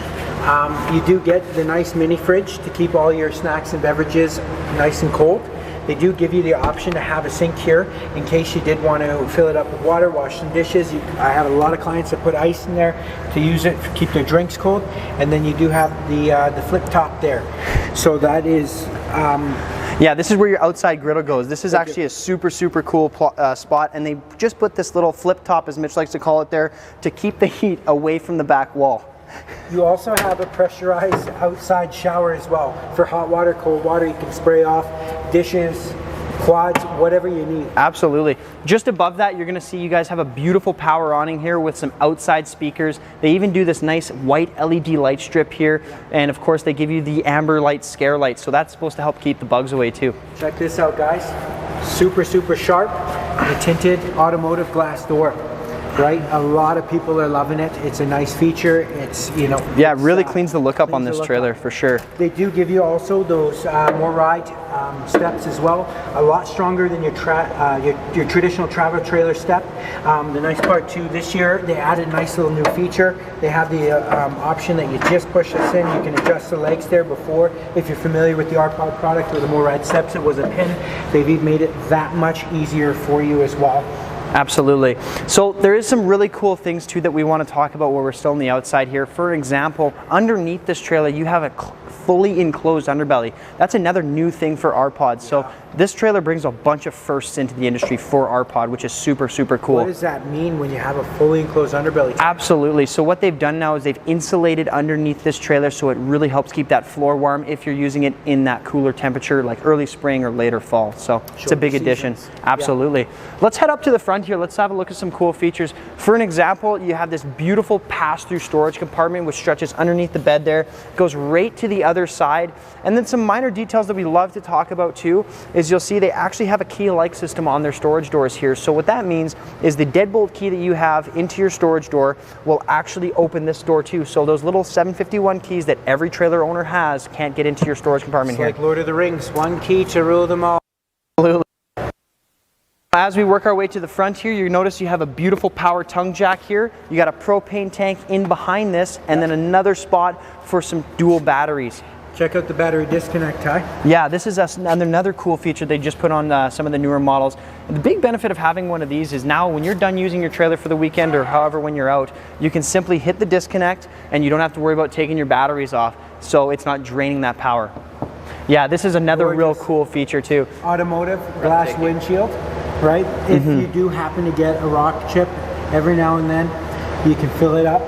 You do get the nice mini fridge to keep all your snacks and beverages nice and cold. They do give you the option to have a sink here in case you did want to fill it up with water, wash some dishes. I have a lot of clients that put ice in there to use it to keep their drinks cold. And then you do have the flip top there. So that is... yeah, this is where your outside griddle goes. This is actually a super, super cool spot, and they just put this little flip top, as Mitch likes to call it there, to keep the heat away from the back wall. You also have a pressurized outside shower as well. For hot water, cold water, you can spray off dishes, quads, whatever you need. Absolutely. Just above that, you're going to see you guys have a beautiful power awning here with some outside speakers. They even do this nice white LED light strip here, and of course they give you the amber light scare light, so that's supposed to help keep the bugs away too. Check this out, guys. Super, super sharp. The tinted automotive glass door. Right, a lot of people are loving it. It's a nice feature. It's, you know, yeah, it really cleans the look up on this trailer for sure. They do give you also those more ride steps as well. A lot stronger than your traditional travel trailer step. The nice part too, this year they added a nice little new feature. They have the option that you just push this in. You can adjust the legs there. Before, if you're familiar with the R-Pod product or the more ride steps, it was a pin. They've even made it that much easier for you as well. Absolutely. So there is some really cool things too that we want to talk about while we're still on the outside here. For example, underneath this trailer you have a fully enclosed underbelly. That's another new thing for R-Pods. So this trailer brings a bunch of firsts into the industry for R-Pod, which is super, super cool. What does that mean when you have a fully enclosed underbelly? Absolutely. So what they've done now is they've insulated underneath this trailer, so it really helps keep that floor warm if you're using it in that cooler temperature like early spring or later fall. So it's a big addition. Absolutely. Yeah. Let's head up to the front here. Let's have a look at some cool features. For an example, you have this beautiful pass-through storage compartment which stretches underneath the bed there, goes right to the other side. And then some minor details that we love to talk about too is you'll see they actually have a key-like system on their storage doors here. So what that means is the deadbolt key that you have into your storage door will actually open this door too. So those little 751 keys that every trailer owner has can't get into your storage compartment here. Like Lord of the Rings, one key to rule them all. Absolutely. As we work our way to the front here, you notice you have a beautiful power tongue jack here. You got a propane tank in behind this, and then another spot for some dual batteries. Check out the battery disconnect, Ty. Yeah, this is another cool feature they just put on some of the newer models. The big benefit of having one of these is now when you're done using your trailer for the weekend or however when you're out, you can simply hit the disconnect and you don't have to worry about taking your batteries off, so it's not draining that power. Yeah, this is another real cool feature too. Automotive glass windshield, right? If you do happen to get a rock chip every now and then, you can fill it up.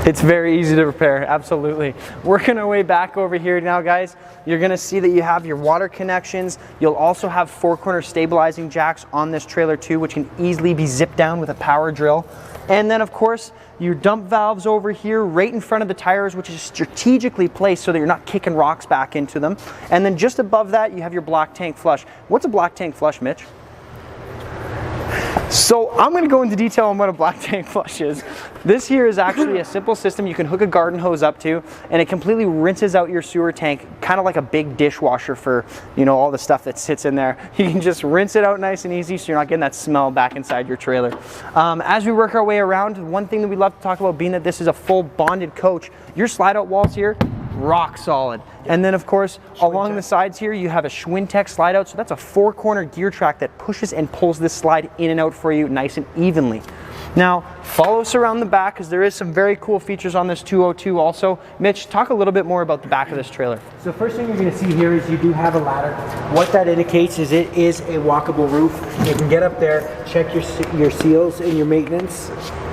It's very easy to repair, absolutely. Working our way back over here now, guys, you're gonna see that you have your water connections. You'll also have 4-corner stabilizing jacks on this trailer too, which can easily be zipped down with a power drill. And then of course, your dump valves over here right in front of the tires, which is strategically placed so that you're not kicking rocks back into them. And then just above that, you have your black tank flush. What's a black tank flush, Mitch? So I'm going to go into detail on what a black tank flush is. This here is actually a simple system you can hook a garden hose up to, and it completely rinses out your sewer tank, kind of like a big dishwasher for, you know, all the stuff that sits in there. You can just rinse it out nice and easy so you're not getting that smell back inside your trailer. As we work our way around, one thing that we love to talk about, being that this is a full bonded coach, your slide out walls here, rock solid. And then of course, along the sides here, you have a Schwinn slide out. So that's a 4-corner gear track that pushes and pulls this slide in and out for you nice and evenly. Now, follow us around the back because there is some very cool features on this 202 also. Mitch, talk a little bit more about the back of this trailer. So first thing you're going to see here is you do have a ladder. What that indicates is it is a walkable roof. You can get up there, check your seals and your maintenance.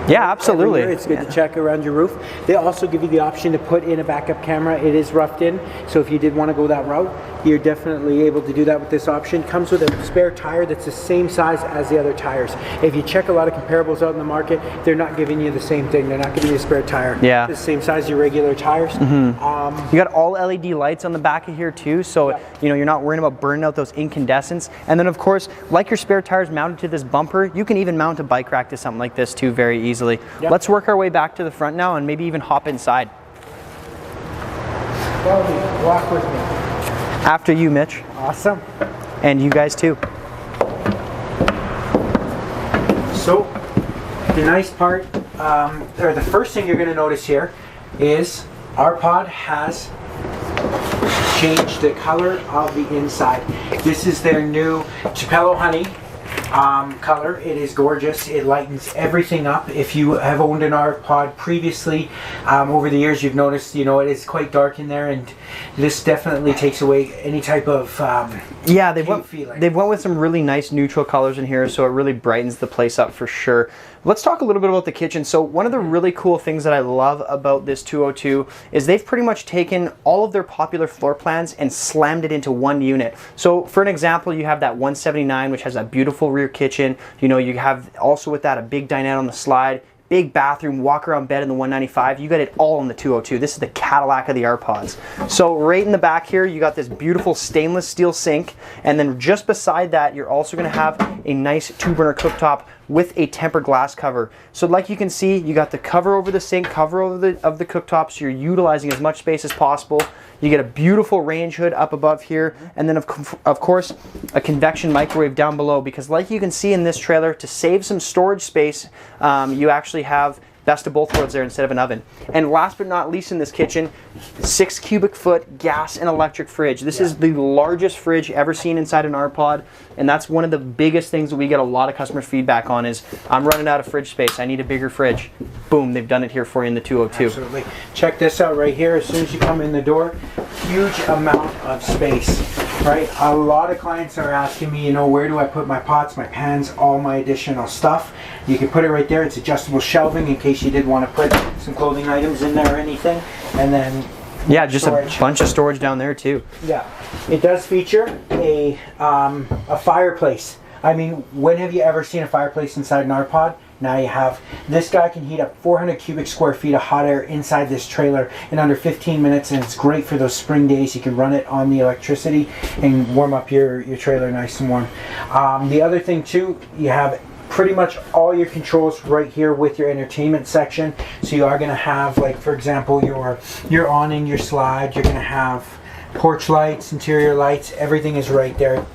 Yeah, absolutely. It's good to check around your roof. They also give you the option to put in a backup camera. It is roughed in, so if you did want to go that route, you're definitely able to do that with this option. Comes with a spare tire that's the same size as the other tires. If you check a lot of comparables out in the market, they're not giving you the same thing. They're not giving you a spare tire. Yeah. It's the same size as your regular tires. You got all LED lights on the back of here too, so you know you're not worrying about burning out those incandescents. And then of course, like your spare tires mounted to this bumper, you can even mount a bike rack to something like this too very easily. Yep. Let's work our way back to the front now and maybe even hop inside. Walk with me. After you, Mitch. Awesome. And you guys too. So, the nice part, or the first thing you're going to notice here is our pod has changed the color of the inside. This is their new Chipello Honey color. It is gorgeous. It lightens everything up. If you have owned an R pod previously, over the years you've noticed, you know, it is quite dark in there, and this definitely takes away any type of yeah, they've went with some really nice neutral colors in here, so it really brightens the place up for sure. Let's talk a little bit about the kitchen. So one of the really cool things that I love about this 202 is they've pretty much taken all of their popular floor plans and slammed it into one unit. So for an example, you have that 179, which has a beautiful rear kitchen. You know, you have also with that a big dinette on the slide, big bathroom, walk around bed in the 195. You got it all in the 202. This is the Cadillac of the R-Pods. So right in the back here, you got this beautiful stainless steel sink, and then just beside that, you're also gonna have a nice 2-burner cooktop with a tempered glass cover. So like you can see, you got the cover over the sink, cover over the cooktop, so you're utilizing as much space as possible. You get a beautiful range hood up above here, and then of course a convection microwave down below, because like you can see in this trailer, to save some storage space, you actually have best of both worlds there instead of an oven. And last but not least in this kitchen, 6 cubic foot gas and electric fridge. This is the largest fridge ever seen inside an R-Pod, and that's one of the biggest things that we get a lot of customer feedback on is, I'm running out of fridge space, I need a bigger fridge. Boom, they've done it here for you in the 202. Absolutely. Check this out right here. As soon as you come in the door, huge amount of space, right? A lot of clients are asking me, you know, where do I put my pots, my pans, all my additional stuff? You can put it right there. It's adjustable shelving in case you did want to put some clothing items in there or anything. And then yeah, just storage. A bunch of storage down there too. Yeah, it does feature a fireplace. I mean, when have you ever seen a fireplace inside an R-Pod? Now you have. This guy can heat up 400 cubic square feet of hot air inside this trailer in under 15 minutes, and it's great for those spring days. You can run it on the electricity and warm up your trailer nice and warm. The other thing too, you have pretty much all your controls right here with your entertainment section. So you are going to have, like for example, your awning, your slide. You're going to have porch lights, interior lights. Everything is right there.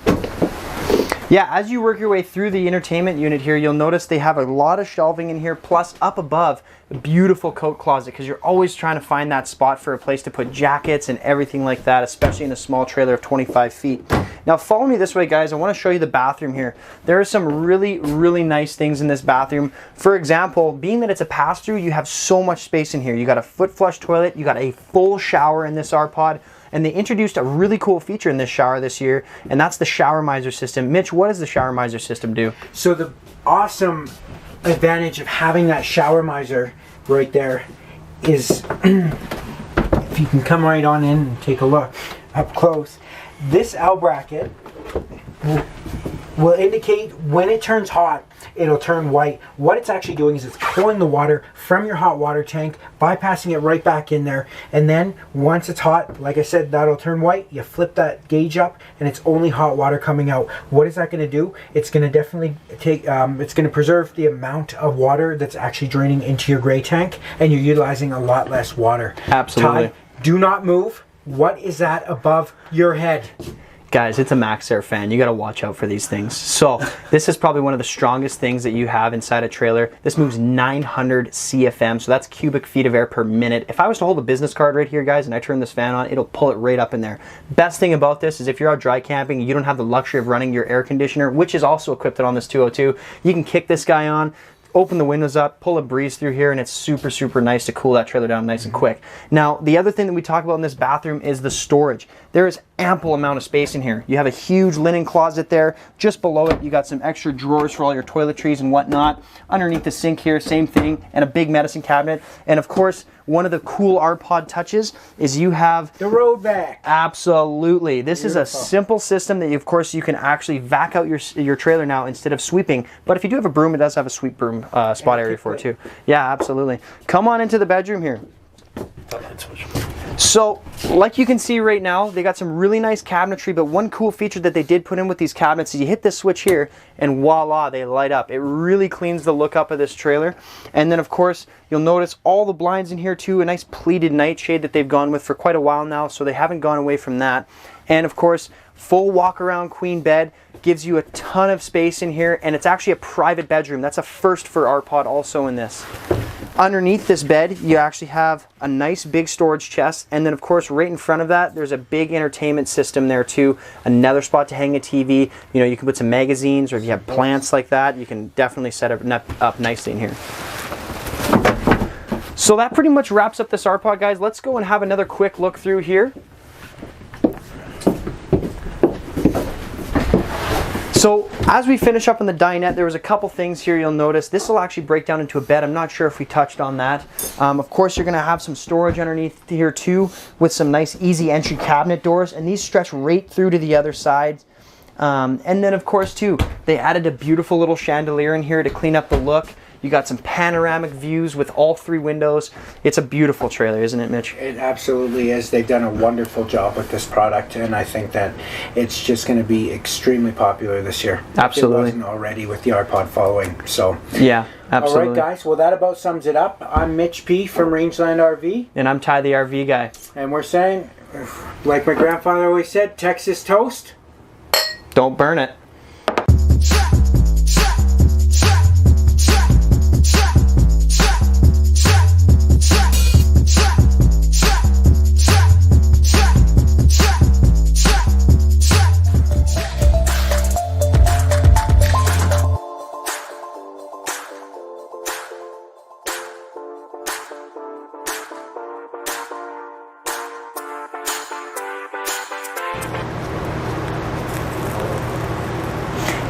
Yeah, as you work your way through the entertainment unit here, you'll notice they have a lot of shelving in here, plus up above, a beautiful coat closet, because you're always trying to find that spot for a place to put jackets and everything like that, especially in a small trailer of 25 feet. Now follow me this way, guys. I want to show you the bathroom here. There are some really, really nice things in this bathroom. For example, being that it's a pass-through, you have so much space in here. You got a foot flush toilet, you got a full shower in this R-Pod, and they introduced a really cool feature in this shower this year, and that's the shower miser system. Mitch, what does the shower miser system do? So the awesome advantage of having that shower miser right there is, if you can come right on in and take a look up close, this L bracket will indicate when it turns hot, it'll turn white. What it's actually doing is it's pulling the water from your hot water tank, bypassing it right back in there, and then once it's hot, like I said, that'll turn white. You flip that gauge up and it's only hot water coming out. What is that going to do? It's going to definitely take, it's going to preserve the amount of water that's actually draining into your gray tank, and you're utilizing a lot less water. Absolutely. Ty, do not move. What is that above your head? Guys, it's a MaxxAir fan. You got to watch out for these things. So this is probably one of the strongest things that you have inside a trailer. This moves 900 CFM, so that's cubic feet of air per minute. If I was to hold a business card right here, guys, and I turn this fan on, it'll pull it right up in there. Best thing about this is if you're out dry camping, you don't have the luxury of running your air conditioner, which is also equipped on this 202. You can kick this guy on, open the windows up, pull a breeze through here, and it's super, super nice to cool that trailer down nice and quick. Now, the other thing that we talk about in this bathroom is the storage. There is ample amount of space in here. You have a huge linen closet there. Just below it, you got some extra drawers for all your toiletries and whatnot. Underneath the sink here, same thing, and a big medicine cabinet. And of course, one of the cool R-Pod touches is you have the road vac. Absolutely. This Beautiful. is a simple system that, of course, you can actually vac out your trailer now instead of sweeping. But if you do have a broom, it does have a sweep broom spot area for it too. Yeah, absolutely. Come on into the bedroom here. So, like you can see right now, they got some really nice cabinetry, but one cool feature that they did put in with these cabinets is you hit this switch here and voila, they light up. It really cleans the look up of this trailer. And then of course, you'll notice all the blinds in here too, a nice pleated nightshade that they've gone with for quite a while now, so they haven't gone away from that. And of course, full walk around queen bed, gives you a ton of space in here, and it's actually a private bedroom. That's a first for R-Pod also in this. Underneath this bed, you actually have a nice big storage chest, and then of course right in front of that, there's a big entertainment system there too. Another spot to hang a TV. You know, you can put some magazines, or if you have plants like that, you can definitely set it up nicely in here. So that pretty much wraps up this R-Pod, guys. Let's go and have another quick look through here. So as we finish up on the dinette, there was a couple things here you'll notice. This will actually break down into a bed. I'm not sure if we touched on that. Of course, you're going to have some storage underneath here too, with some nice easy entry cabinet doors, and these stretch right through to the other side. And then of course too, they added a beautiful little chandelier in here to clean up the look. You got some panoramic views with all three windows. It's a beautiful trailer, isn't it, Mitch? It absolutely is. They've done a wonderful job with this product, and I think that it's just going to be extremely popular this year. Absolutely. It wasn't already with the R-Pod following. So yeah, absolutely. All right, guys. Well, that about sums it up. I'm Mitch P. from Rangeland RV. And I'm Ty the RV guy. And we're saying, like my grandfather always said, Texas toast. Don't burn it.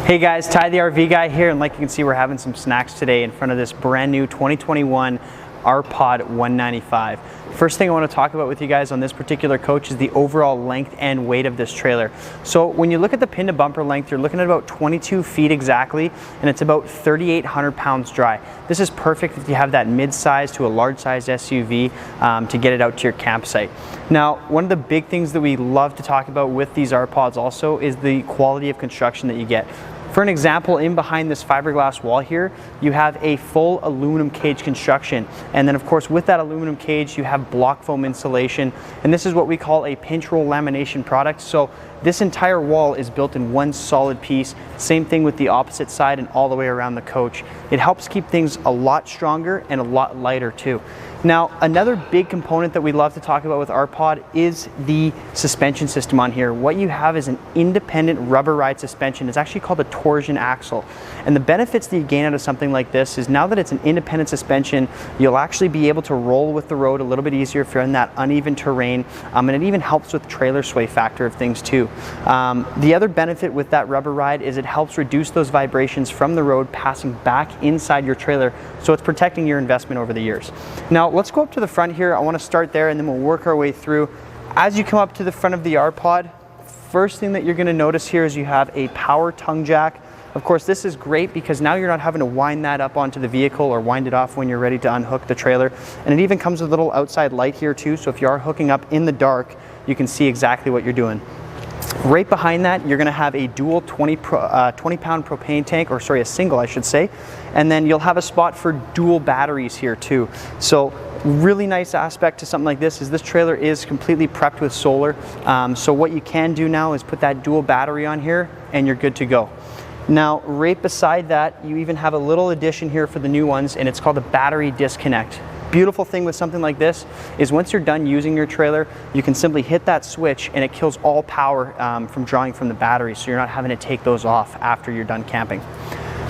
Hey guys, Ty the RV guy here, and like you can see, we're having some snacks today in front of this brand new 2021 R-Pod 195. First thing I want to talk about with you guys on this particular coach is the overall length and weight of this trailer. So when you look at the pin to bumper length, you're looking at about 22 feet exactly, and it's about 3,800 pounds dry. This is perfect if you have that mid-size to a large-sized SUV to get it out to your campsite. Now, one of the big things that we love to talk about with these R-Pods also is the quality of construction that you get. For an example, in behind this fiberglass wall here, you have a full aluminum cage construction. And then of course with that aluminum cage, you have block foam insulation. And this is what we call a pinch roll lamination product. So this entire wall is built in one solid piece. Same thing with the opposite side and all the way around the coach. It helps keep things a lot stronger and a lot lighter too. Now, another big component that we love to talk about with R-Pod is the suspension system on here. What you have is an independent rubber ride suspension. It's actually called a Torsion Axle. And the benefits that you gain out of something like this is now that it's an independent suspension, you'll actually be able to roll with the road a little bit easier if you're in that uneven terrain. And it even helps with trailer sway factor of things too. The other benefit with that rubber ride is it helps reduce those vibrations from the road passing back inside your trailer, so it's protecting your investment over the years. Now, let's go up to the front here. I want to start there and then we'll work our way through. As you come up to the front of the R pod, first thing that you're going to notice here is you have a power tongue jack. Of course, this is great because now you're not having to wind that up onto the vehicle or wind it off when you're ready to unhook the trailer. And it even comes with a little outside light here too, so if you are hooking up in the dark, you can see exactly what you're doing. Right behind that, you're going to have a dual 20-pound propane tank, or sorry, a single I should say, and then you'll have a spot for dual batteries here too. So really nice aspect to something like this is this trailer is completely prepped with solar. So what you can do now is put that dual battery on here and you're good to go. Now right beside that, you even have a little addition here for the new ones, and it's called a battery disconnect. Beautiful thing with something like this is once you're done using your trailer, you can simply hit that switch and it kills all power from drawing from the battery, so you're not having to take those off after you're done camping.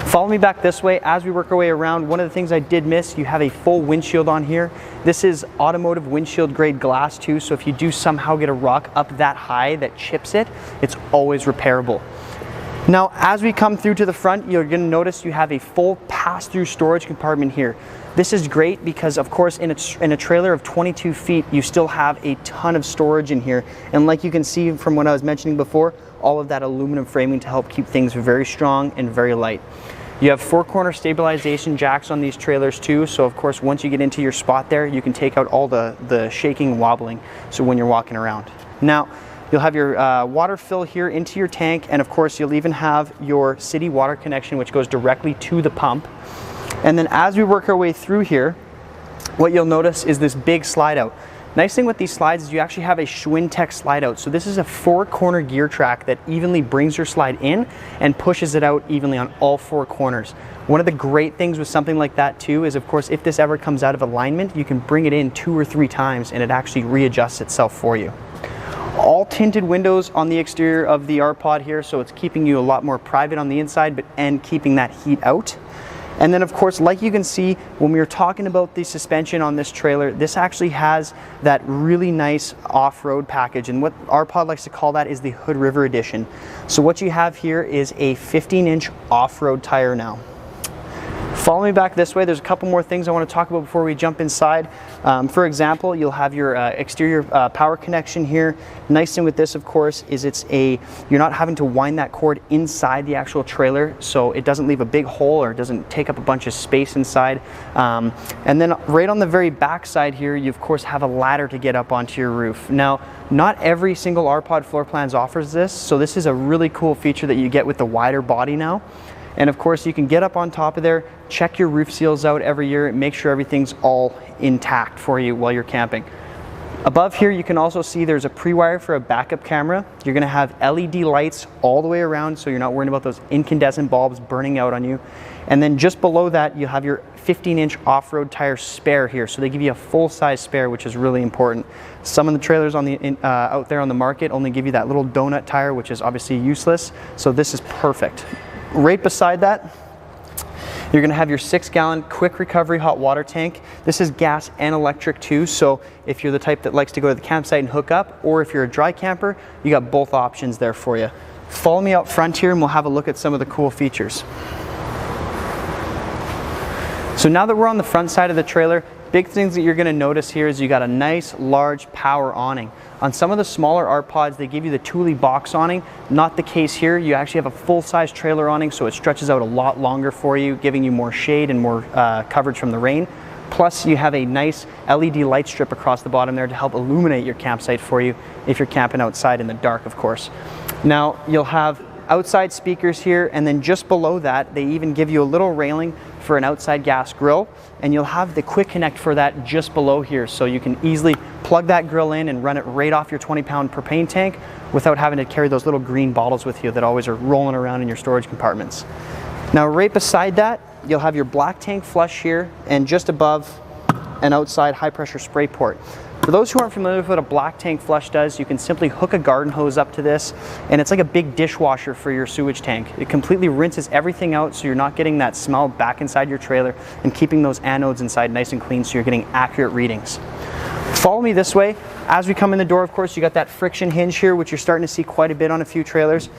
Follow me back this way. As we work our way around, one of the things I did miss, you have a full windshield on here. This is Automotive windshield grade glass too, so if you do somehow get a rock up that high that chips it, it's always repairable. Now, as we come through to the front, you're going to notice you have a full pass-through storage compartment here. This is great because, of course, in a trailer of 22 feet, you still have a ton of storage in here. And like you can see from what I was mentioning before, all of that aluminum framing to help keep things very strong and very light. You have 4-corner stabilization jacks on these trailers too, so of course once you get into your spot there, you can take out all the shaking and wobbling, so when you're walking around. Now, you'll have your water fill here into your tank, and of course you'll even have your city water connection which goes directly to the pump. And then as we work our way through here, what you'll notice is this big slide out. Nice thing with these slides is you actually have a Schwinn Tech slide out. So this is a 4-corner gear track that evenly brings your slide in and pushes it out evenly on all 4 corners. One of the great things with something like that too is, of course, if this ever comes out of alignment, you can bring it in 2 or 3 times and it actually readjusts itself for you. All tinted windows on the exterior of the R pod here, so it's keeping you a lot more private on the inside and keeping that heat out. And then of course, like you can see, when we were talking about the suspension on this trailer, this actually has that really nice off-road package, and what R pod likes to call that is the Hood River Edition. So what you have here is a 15-inch off-road tire now. Follow me back this way. There's a couple more things I want to talk about before we jump inside. For example, you'll have your exterior power connection here. Nice thing with this, of course, is you're not having to wind that cord inside the actual trailer, so it doesn't leave a big hole or it doesn't take up a bunch of space inside. And then right on the very back side here, you of course have a ladder to get up onto your roof. Now, not every single R pod floor plans offers this, so this is a really cool feature that you get with the wider body now. And of course, you can get up on top of there, check your roof seals out every year, and make sure everything's all intact for you while you're camping. Above here, you can also see there's a pre-wire for a backup camera. You're gonna have LED lights all the way around, so you're not worrying about those incandescent bulbs burning out on you. And then just below that, you have your 15-inch off-road tire spare here. So they give you a full-size spare, which is really important. Some of the trailers on out there on the market only give you that little donut tire, which is obviously useless. So this is perfect. Right beside that, you're going to have your 6-gallon quick recovery hot water tank. This is gas and electric too, so if you're the type that likes to go to the campsite and hook up, or if you're a dry camper, you got both options there for you. Follow me out front here and we'll have a look at some of the cool features. So now that we're on the front side of the trailer, big things that you're going to notice here is you got a nice large power awning. On some of the smaller R pods, they give you the Thule box awning. Not the case here. You actually have a full-size trailer awning, so it stretches out a lot longer for you, giving you more shade and more coverage from the rain. Plus, you have a nice LED light strip across the bottom there to help illuminate your campsite for you if you're camping outside in the dark, of course. Now, you'll have outside speakers here, and then just below that, they even give you a little railing for an outside gas grill, and you'll have the quick connect for that just below here, so you can easily plug that grill in and run it right off your 20-pound propane tank without having to carry those little green bottles with you that always are rolling around in your storage compartments. Now right beside that, you'll have your black tank flush here, and just above an outside high pressure spray port. For those who aren't familiar with what a black tank flush does, you can simply hook a garden hose up to this, and it's like a big dishwasher for your sewage tank. It completely rinses everything out, so you're not getting that smell back inside your trailer, and keeping those anodes inside nice and clean so you're getting accurate readings. Follow me this way. As we come in the door, of course, you got that friction hinge here, which you're starting to see quite a bit on a few trailers.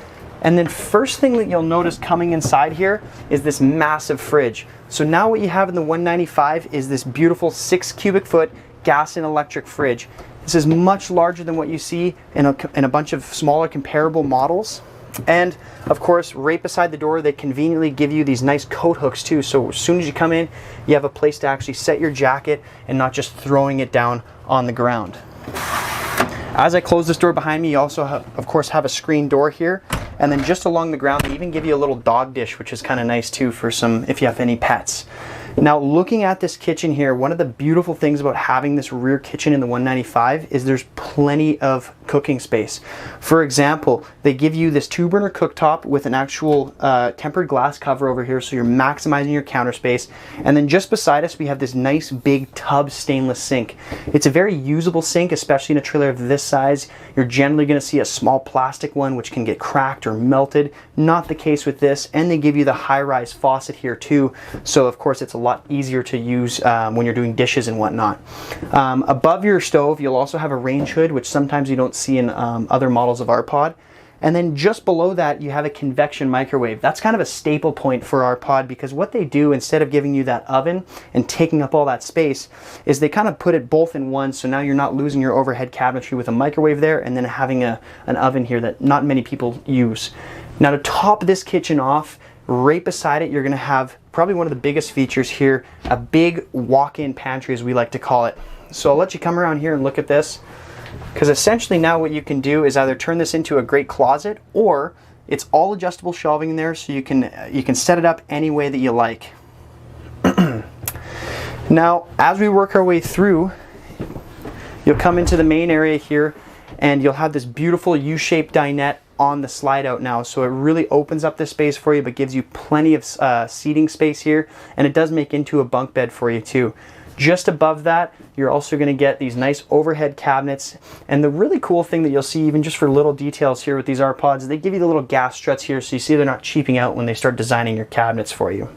And then first thing that you'll notice coming inside here is this massive fridge. So now what you have in the 195 is this beautiful 6 cubic foot gas and electric fridge. This is much larger than what you see in a bunch of smaller comparable models. And of course, right beside the door, they conveniently give you these nice coat hooks too. So as soon as you come in, you have a place to actually set your jacket and not just throwing it down on the ground. As I close this door behind me, you also of course have a screen door here. And then just along the ground, they even give you a little dog dish, which is kind of nice too for if you have any pets. Now, looking at this kitchen here, one of the beautiful things about having this rear kitchen in the 195 is there's plenty of cooking space. For example, they give you this 2-burner cooktop with an actual tempered glass cover over here, so you're maximizing your counter space. And then just beside us, we have this nice big tub stainless sink. It's a very usable sink, especially in a trailer of this size. You're generally going to see a small plastic one which can get cracked or melted. Not the case with this, and they give you the high-rise faucet here too, so of course it's a lot easier to use when you're doing dishes and whatnot. Above your stove, you'll also have a range hood, which sometimes you don't see in other models of our pod. And then just below that, you have a convection microwave. That's kind of a staple point for our pod, because what they do, instead of giving you that oven and taking up all that space, is they kind of put it both in one, so now you're not losing your overhead cabinetry with a microwave there and then having an oven here that not many people use. Now, to top this kitchen off, right beside it, you're going to have probably one of the biggest features here, a big walk-in pantry, as we like to call it. So I'll let you come around here and look at this, because essentially now what you can do is either turn this into a great closet, or it's all adjustable shelving in there, so you can set it up any way that you like. Now, as we work our way through, you'll come into the main area here, and you'll have this beautiful U-shaped dinette on the slide out now, so it really opens up the space for you, but gives you plenty of seating space here, and it does make into a bunk bed for you too. Just above that, you're also going to get these nice overhead cabinets, and the really cool thing that you'll see, even just for little details here with these R-Pods, is they give you the little gas struts here, so you see they're not cheaping out when they start designing your cabinets for you.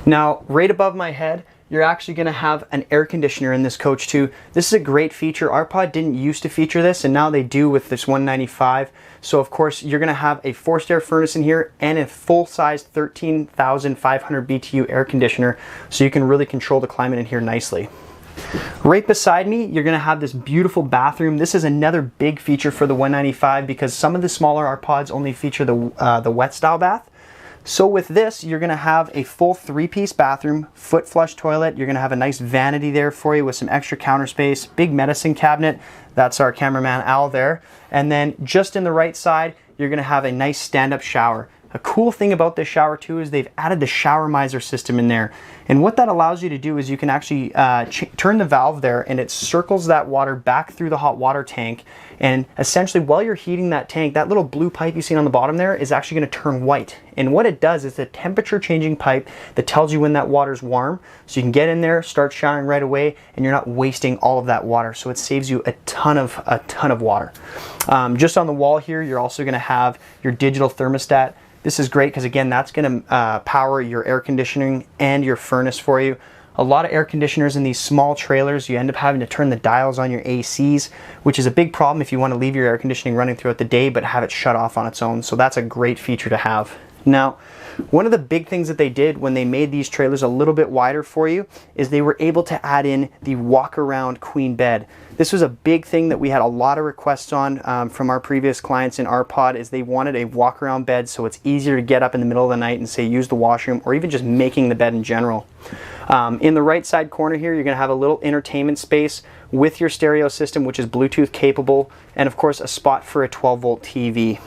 Now, right above my head, you're actually going to have an air conditioner in this coach too. This is a great feature. Our pod didn't used to feature this, and now they do with this 195. So of course, you're going to have a forced air furnace in here and a full-size 13,500 BTU air conditioner, so you can really control the climate in here nicely. Right beside me, you're going to have this beautiful bathroom. This is another big feature for the 195, because some of the smaller R-Pods only feature the wet style bath. So with this, you're going to have a full 3-piece bathroom, foot flush toilet. You're going to have a nice vanity there for you with some extra counter space, big medicine cabinet. That's our cameraman Al there. And then just in the right side, you're going to have a nice stand-up shower. A cool thing about this shower too is they've added the shower miser system in there. And what that allows you to do is you can actually turn the valve there, and it circles that water back through the hot water tank. And essentially, while you're heating that tank, that little blue pipe you see on the bottom there is actually going to turn white. And what it does is a temperature changing pipe that tells you when that water's warm. So you can get in there, start showering right away, and you're not wasting all of that water. So it saves you a ton of water. Just on the wall here, you're also going to have your digital thermostat. This is great because, again, that's going to power your air conditioning and your furnace for you. A lot of air conditioners in these small trailers, you end up having to turn the dials on your ACs, which is a big problem if you want to leave your air conditioning running throughout the day but have it shut off on its own. So that's a great feature to have. Now, one of the big things that they did when they made these trailers a little bit wider for you is they were able to add in the walk-around queen bed. This was a big thing that we had a lot of requests on from our previous clients in our pod, is they wanted a walk-around bed so it's easier to get up in the middle of the night and say use the washroom, or even just making the bed in general. In the right side corner here, you're going to have a little entertainment space with your stereo system, which is Bluetooth capable, and of course a spot for a 12-volt TV.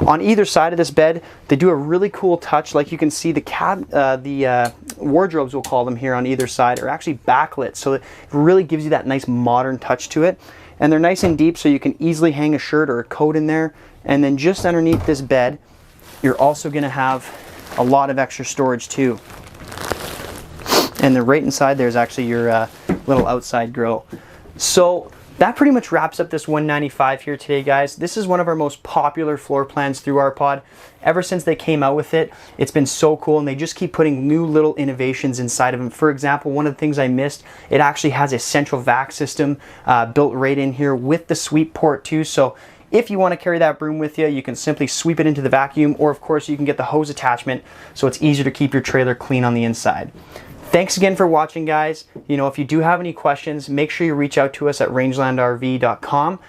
On either side of this bed, they do a really cool touch. Like you can see, the wardrobes, we'll call them here on either side, are actually backlit, so it really gives you that nice modern touch to it. And they're nice and deep, so you can easily hang a shirt or a coat in there. And then just underneath this bed, you're also going to have a lot of extra storage too. And then right inside there's actually your little outside grill. So that pretty much wraps up this 195 here today, guys. This is one of our most popular floor plans through our pod. Ever since they came out with it, it's been so cool, and they just keep putting new little innovations inside of them. For example, one of the things I missed, it actually has a central vac system built right in here with the sweep port too. So If you want to carry that broom with you, you can simply sweep it into the vacuum, or of course you can get the hose attachment so it's easier to keep your trailer clean on the inside. Thanks again for watching, guys. You know, if you do have any questions, make sure you reach out to us at rangelandrv.com,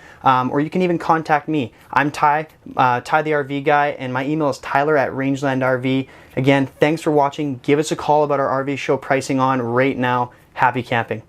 or you can even contact me. I'm Ty the RV guy, and my email is tyler@rangelandrv. Again, thanks for watching. Give us a call about our RV show pricing on right now. Happy camping.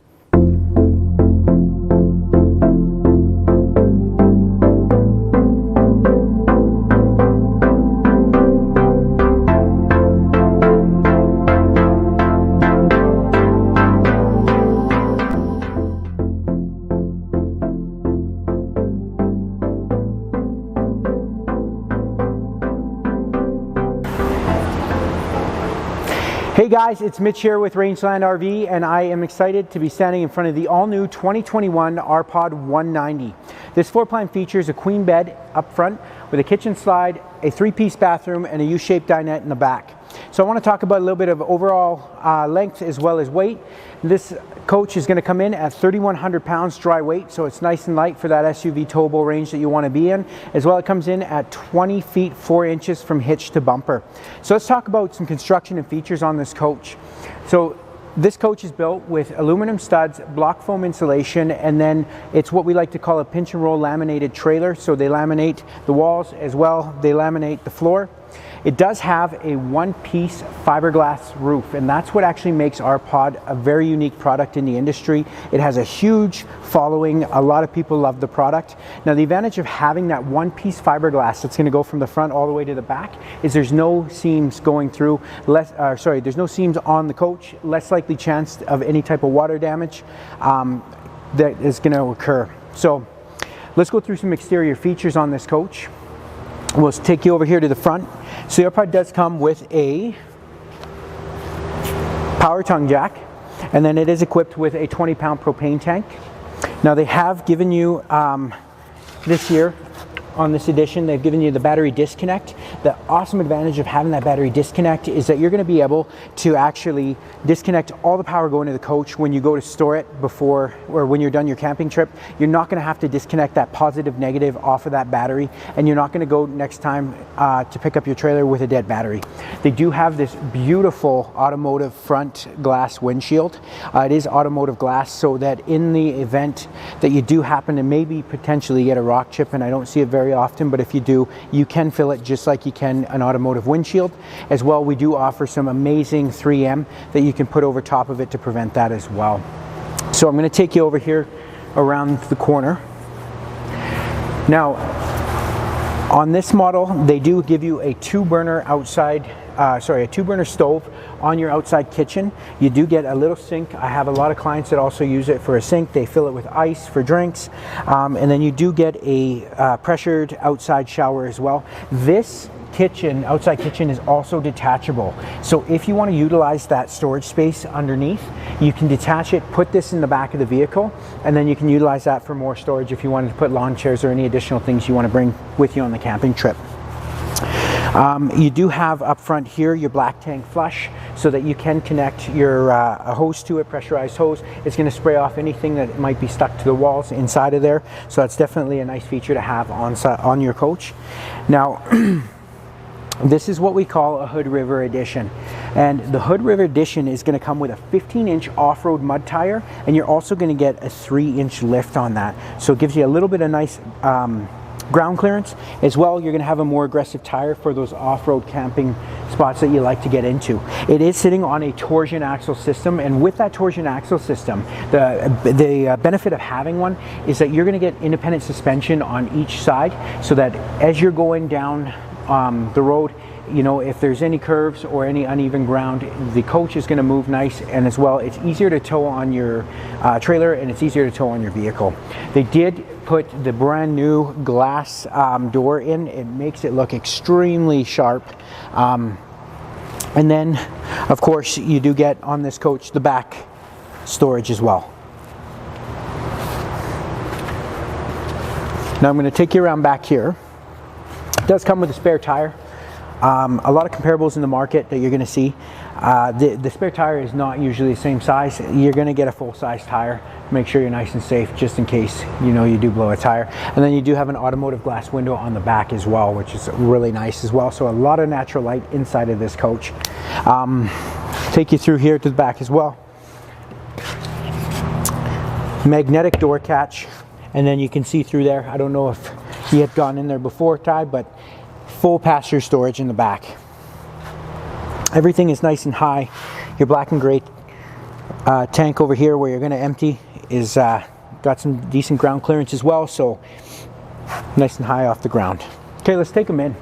Hey guys, it's Mitch here with Rangeland RV, and I am excited to be standing in front of the all-new 2021 R-Pod 190. This floor plan features a queen bed up front with a kitchen slide, a 3-piece bathroom, and a U-shaped dinette in the back. So I want to talk about a little bit of overall length as well as weight. This coach is going to come in at 3,100 pounds dry weight, so it's nice and light for that SUV towable range that you want to be in. As well, it comes in at 20 feet 4 inches from hitch to bumper. So let's talk about some construction and features on this coach. So this coach is built with aluminum studs, block foam insulation, and then it's what we like to call a pinch and roll laminated trailer. So they laminate the walls as well, they laminate the floor. It does have a one-piece fiberglass roof, and that's what actually makes our pod a very unique product in the industry. It has a huge following. A lot of people love the product. Now, the advantage of having that one-piece fiberglass that's going to go from the front all the way to the back is there's no seams going through, there's no seams on the coach, less likely chance of any type of water damage that is going to occur. So let's go through some exterior features on this coach. We'll take you over here to the front. So the R-Pod does come with a power tongue jack, and then it is equipped with a 20-pound propane tank. Now they have given you this year, on this edition, they've given you the battery disconnect. The awesome advantage of having that battery disconnect is that you're going to be able to actually disconnect all the power going to the coach when you go to store it before, or when you're done your camping trip. You're not going to have to disconnect that positive negative off of that battery, and you're not going to go next time to pick up your trailer with a dead battery. They do have this beautiful Automotive front glass windshield. It is Automotive glass, so that in the event that you do happen to maybe potentially get a rock chip, and I don't see it very often, but if you do, you can fill it just like you can an Automotive windshield. As well, we do offer some amazing 3M that you can put over top of it to prevent that as well. So I'm going to take you over here around the corner. Now, on this model, they do give you a two-burner stove on your outside kitchen. You do get a little sink. I have a lot of clients that also use it for a sink. They fill it with ice for drinks, and then you do get a pressured outside shower as well. This outside kitchen is also detachable. So if you want to utilize that storage space underneath, you can detach it, put this in the back of the vehicle, and then you can utilize that for more storage if you wanted to put lawn chairs or any additional things you want to bring with you on the camping trip. You do have up front here your black tank flush, so that you can connect your a hose to it, pressurized hose. It's going to spray off anything that might be stuck to the walls inside of there. So that's definitely a nice feature to have on your coach. Now, this is what we call a Hood River Edition. And the Hood River Edition is going to come with a 15-inch off-road mud tire, and you're also going to get a 3-inch lift on that. So it gives you a little bit of nice ground clearance. As well, you're going to have a more aggressive tire for those off-road camping spots that you like to get into. It is sitting on a Torsion Axle system, and with that Torsion Axle system, the benefit of having one is that you're going to get independent suspension on each side, so that as you're going down the road, you know, if there's any curves or any uneven ground, the coach is going to move nice, and as well, it's easier to tow on your trailer, and it's easier to tow on your vehicle. They did put the brand new glass door in. It makes it look extremely sharp. And then, of course, you do get on this coach the back storage as well. Now I'm going to take you around back here. It does come with a spare tire. A lot of comparables in the market that you're going to see. The spare tire is not usually the same size. You're going to get a full-size tire. Make sure you're nice and safe just in case you do blow a tire. And then you do have an automotive glass window on the back as well, which is really nice as well. So a lot of natural light inside of this coach. Take you through here to the back as well. Magnetic door catch, and then you can see through there. I don't know if you had gone in there before, Ty, but full passenger storage in the back. Everything is nice and high. Your black and gray tank over here where you're going to empty is got some decent ground clearance as well, so nice and high off the ground. Okay, let's take them in.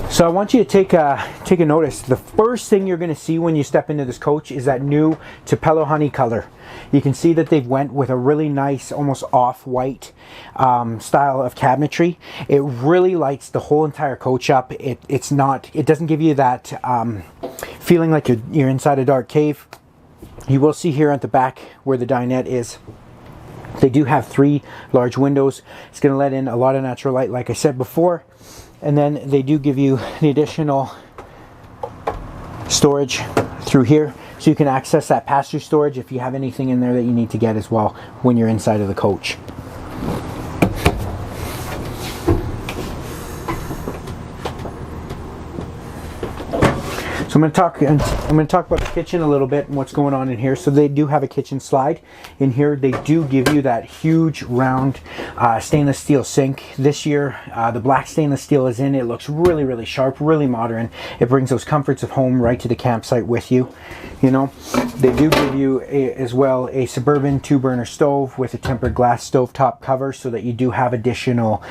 So I want you to take a notice. The first thing you're going to see when you step into this coach is that new Tupelo honey color. You can see that they've went with a really nice, almost off-white style of cabinetry. It really lights the whole entire coach up. It doesn't give you that feeling like you're inside a dark cave. You will see here at the back where the dinette is. They do have 3 large windows. It's going to let in a lot of natural light, like I said before. And then they do give you the additional storage through here, so you can access that passenger storage if you have anything in there that you need to get as well when you're inside of the coach. So I'm going to talk about the kitchen a little bit and what's going on in here. So they do have a kitchen slide in here. They do give you that huge round stainless steel sink. This year the black stainless steel is in. It looks really, really sharp, really modern. It brings those comforts of home right to the campsite with you. They do give you as well a Suburban 2-burner stove with a tempered glass stovetop cover, so that you do have additional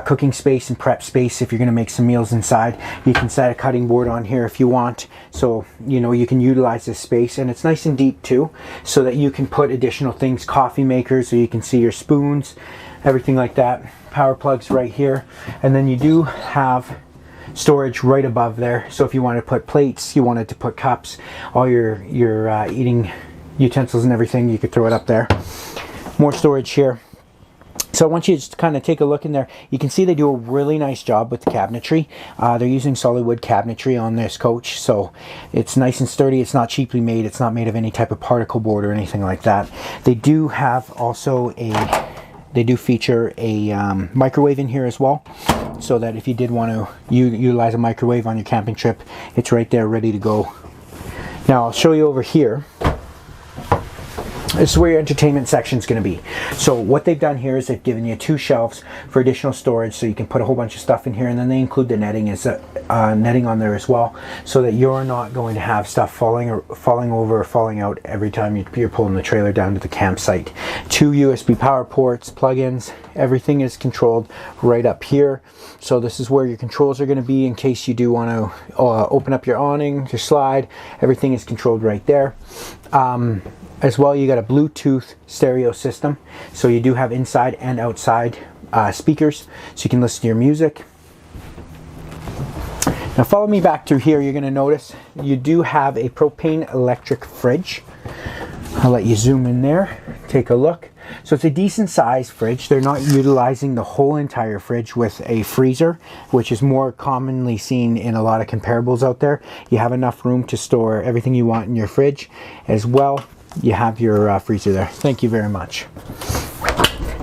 cooking space and prep space if you're going to make some meals inside. You can set a cutting board on here if you want, so you can utilize this space, and it's nice and deep too, so that you can put additional things, coffee makers, so you can see your spoons, everything like that. Power plugs right here, and then you do have storage right above there. So if you wanted to put plates, you wanted to put cups, all your eating utensils and everything, you could throw it up there. More storage here. So I want you to just kind of take a look in there. You can see they do a really nice job with the cabinetry. They're using solid wood cabinetry on this coach, so it's nice and sturdy. It's not cheaply made. It's not made of any type of particle board or anything like that. They do have also they do feature a microwave in here as well, so that if you did want to utilize a microwave on your camping trip, it's right there ready to go. Now I'll show you over here. This is where your entertainment section is going to be. So what they've done here is they've given you 2 shelves for additional storage, so you can put a whole bunch of stuff in here, and then they include the netting netting on there as well, so that you're not going to have stuff falling over or falling out every time you're pulling the trailer down to the campsite. 2 USB power ports, plug-ins, everything is controlled right up here. So this is where your controls are going to be in case you do want to open up your awning, your slide. Everything is controlled right there. As well, you got a Bluetooth stereo system, so you do have inside and outside speakers, so you can listen to your music. Now follow me back through here. You're going to notice you do have a propane electric fridge. I'll let you zoom in there, take a look. So it's a decent sized fridge. They're not utilizing the whole entire fridge with a freezer, which is more commonly seen in a lot of comparables out there. You have enough room to store everything you want in your fridge. As well, you have your freezer there. Thank you very much.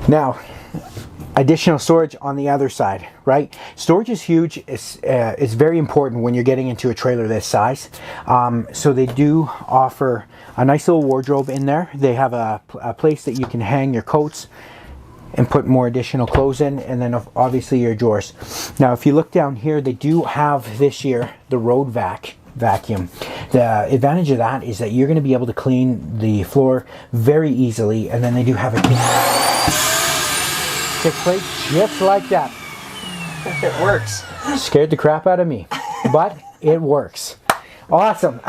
Now, additional storage on the other side, right? Storage is huge. It's very important when you're getting into a trailer this size. So they do offer a nice little wardrobe in there. They have a place that you can hang your coats and put more additional clothes in, and then obviously your drawers. Now, if you look down here, they do have this year the road vacuum. The advantage of that is that you're going to be able to clean the floor very easily, and then they do have a kick plate just like that. It works. Scared the crap out of me, but it works. Awesome.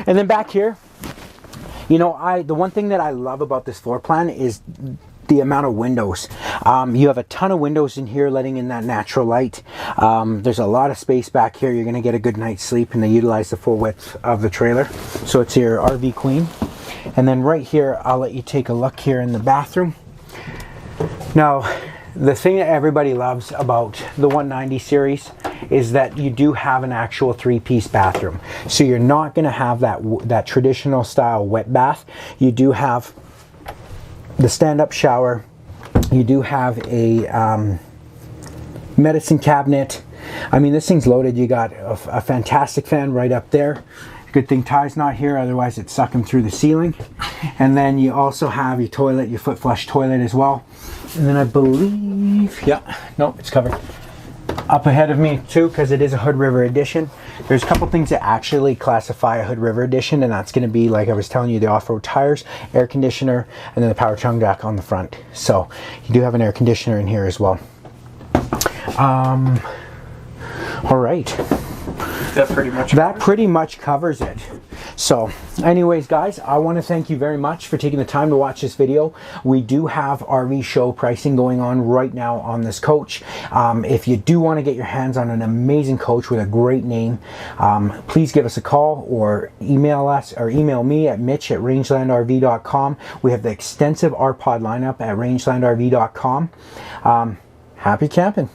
And then back here, the one thing that I love about this floor plan is the amount of windows. You have a ton of windows in here letting in that natural light. There's a lot of space back here. You're going to get a good night's sleep, and they utilize the full width of the trailer. So it's your RV queen. And then right here, I'll let you take a look here in the bathroom. Now, the thing that everybody loves about the 190 series is that you do have an actual 3-piece bathroom. So you're not going to have that traditional style wet bath. You do have the stand-up shower. You do have a medicine cabinet. I mean, this thing's loaded. You got a fantastic fan right up there. Good thing Ty's not here, otherwise it'd suck him through the ceiling. And then you also have your toilet, your foot flush toilet as well. And then I believe, yeah, no, it's covered. Up ahead of me too, because it is a Hood River edition. There's a couple things that actually classify a Hood River edition, and that's going to be, like I was telling you, the off-road tires, air conditioner, and then the power tongue jack on the front. So you do have an air conditioner in here as well. All right. That pretty much covers it. So anyways, guys, I want to thank you very much for taking the time to watch this video. We do have RV show pricing going on right now on this coach. If you do want to get your hands on an amazing coach with a great name, please give us a call or email us, or email me at mitch@rangelandrv.com. We have the extensive RPod lineup at rangelandrv.com. Happy camping.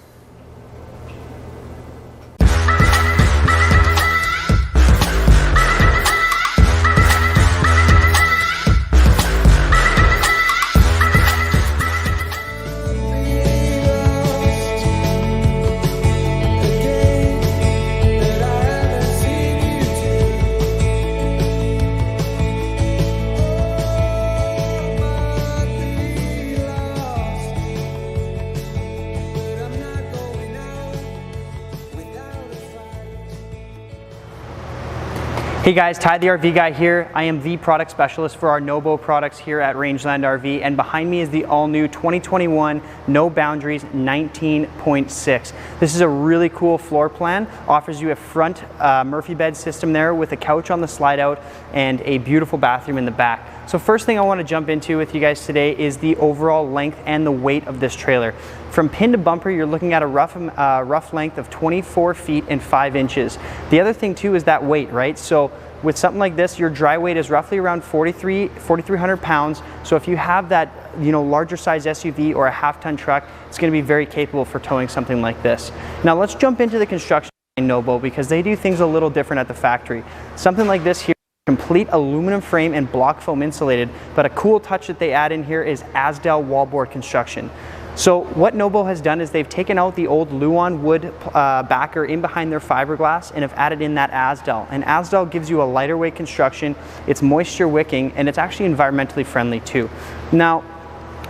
Hey guys, Ty the RV guy here. I am the product specialist for our Nobo products here at Rangeland RV, and behind me is the all-new 2021 No Boundaries 19.6. This is a really cool floor plan. Offers you a front Murphy bed system there with a couch on the slide out and a beautiful bathroom in the back. So first thing I want to jump into with you guys today is the overall length and the weight of this trailer. From pin to bumper, you're looking at a rough length of 24 feet and 5 inches. The other thing too is that weight, right? So with something like this, your dry weight is roughly around 4,300 pounds. So if you have that, larger size SUV or a half-ton truck, it's going to be very capable for towing something like this. Now let's jump into the construction of Nobo, because they do things a little different at the factory. Something like this here, complete aluminum frame and block foam insulated, but a cool touch that they add in here is Asdel wallboard construction. So what Nobo has done is they've taken out the old Luan wood backer in behind their fiberglass and have added in that Asdel. And Asdel gives you a lighter weight construction, it's moisture wicking, and it's actually environmentally friendly too. Now,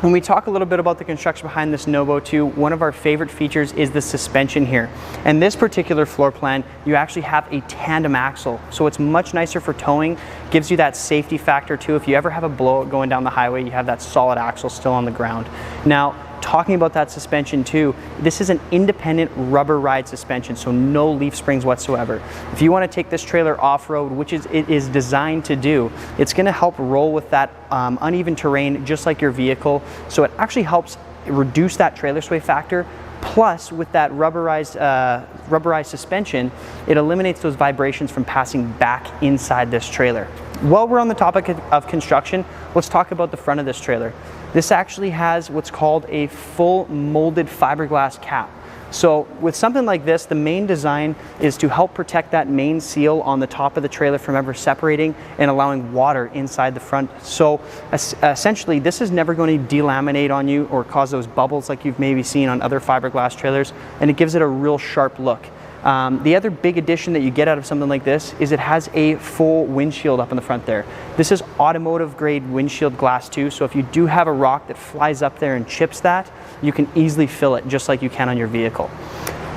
when we talk a little bit about the construction behind this Nobo too, one of our favorite features is the suspension here. And this particular floor plan, you actually have a tandem axle. So it's much nicer for towing, gives you that safety factor too. If you ever have a blowout going down the highway, you have that solid axle still on the ground. Now, talking about that suspension too, this is an independent rubber ride suspension, so no leaf springs whatsoever. If you want to take this trailer off-road, which it is designed to do, it's going to help roll with that uneven terrain just like your vehicle. So it actually helps reduce that trailer sway factor. Plus, with that rubberized suspension, it eliminates those vibrations from passing back inside this trailer. While we're on the topic of construction, let's talk about the front of this trailer. This actually has what's called a full molded fiberglass cap. So with something like this, the main design is to help protect that main seal on the top of the trailer from ever separating and allowing water inside the front. So essentially, this is never going to delaminate on you or cause those bubbles like you've maybe seen on other fiberglass trailers, and it gives it a real sharp look. The other big addition that you get out of something like this is it has a full windshield up in the front there. This is automotive grade windshield glass too, so if you do have a rock that flies up there and chips that, you can easily fill it just like you can on your vehicle.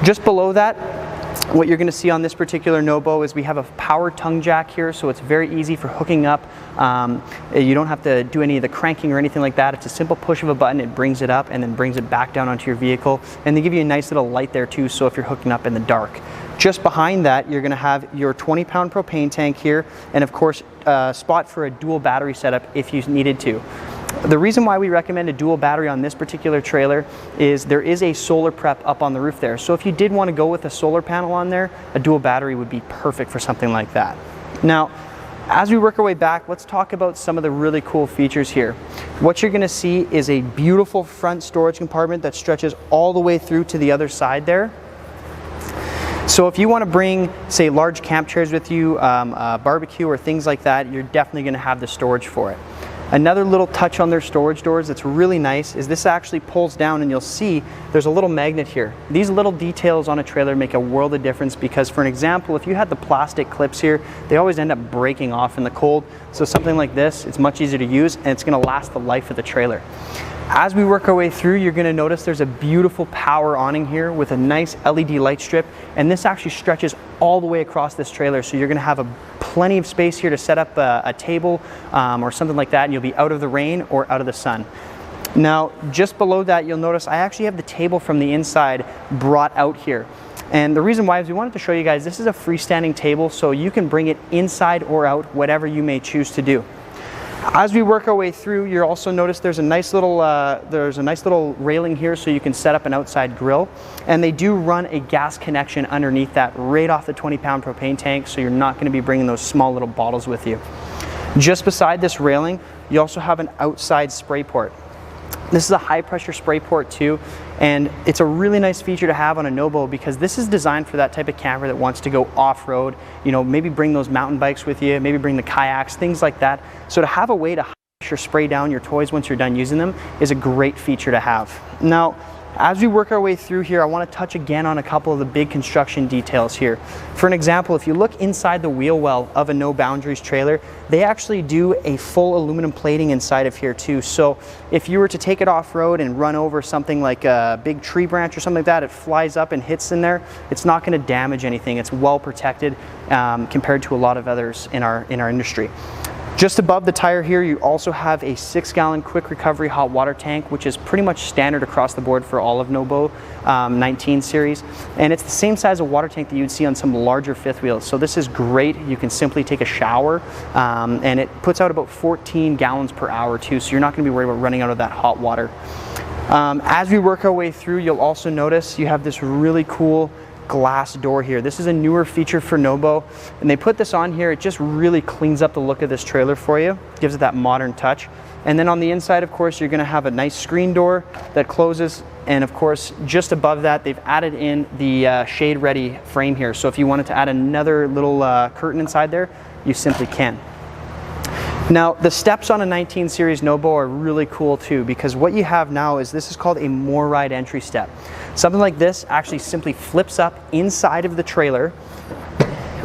Just below that, what you're going to see on this particular Nobo is we have a power tongue jack here, so it's very easy for hooking up. You don't have to do any of the cranking or anything like that. It's a simple push of a button, it brings it up and then brings it back down onto your vehicle. And they give you a nice little light there too, so if you're hooking up in the dark. Just behind that, you're going to have your 20-pound propane tank here, and of course, a spot for a dual battery setup if you needed to. The reason why we recommend a dual battery on this particular trailer is there is a solar prep up on the roof there. So if you did want to go with a solar panel on there, a dual battery would be perfect for something like that. Now, As we work our way back, let's talk about some of the really cool features here. What you're going to see is a beautiful front storage compartment that stretches all the way through to the other side there. So if you want to bring, say, large camp chairs with you, barbecue or things like that, you're definitely going to have the storage for it. Another little touch on their storage doors that's really nice is this actually pulls down, and you'll see there's a little magnet here. These little details on a trailer make a world of difference, because for an example, if you had the plastic clips here, they always end up breaking off in the cold. So something like this, it's much easier to use, and it's going to last the life of the trailer. As we work our way through, you're going to notice there's a beautiful power awning here with a nice LED light strip, and this actually stretches all the way across this trailer, so you're going to have plenty of space here to set up a table or something like that, and you'll be out of the rain or out of the sun. Now, just below that, you'll notice I actually have the table from the inside brought out here. And the reason why is we wanted to show you guys this is a freestanding table, so you can bring it inside or out, whatever you may choose to do. As we work our way through, you'll also notice there's a nice little railing here, so you can set up an outside grill. And they do run a gas connection underneath that, right off the 20-pound propane tank, so you're not going to be bringing those small little bottles with you. Just beside this railing, you also have an outside spray port. This is a high pressure spray port too, and it's a really nice feature to have on a no-bow, because this is designed for that type of camper that wants to go off-road, you know, maybe bring those mountain bikes with you, maybe bring the kayaks, things like that. So to have a way to high pressure spray down your toys once you're done using them is a great feature to have. Now, as we work our way through here, I want to touch again on a couple of the big construction details here. For an example, if you look inside the wheel well of a No Boundaries trailer, they actually do a full aluminum plating inside of here too. So if you were to take it off-road and run over something like a big tree branch or something like that, it flies up and hits in there, it's not going to damage anything. It's well protected compared to a lot of others in our industry. Just above the tire here, you also have a 6-gallon quick recovery hot water tank, which is pretty much standard across the board for all of No-Bow 19 series. And it's the same size of water tank that you'd see on some larger fifth wheels. So this is great. You can simply take a shower, and it puts out about 14 gallons per hour too, so you're not going to be worried about running out of that hot water. As we work our way through, you'll also notice you have this really cool glass door here. This is a newer feature for No-Bow, and they put this on here. It just really cleans up the look of this trailer for you, gives it that modern touch. And then on the inside, of course, you're going to have a nice screen door that closes, and of course just above that they've added in the shade ready frame here, so if you wanted to add another little curtain inside there, you simply can. Now, the steps on a 19 series No-Bow are really cool too, because what you have now is this is called a more ride entry step. Something like this actually simply flips up inside of the trailer,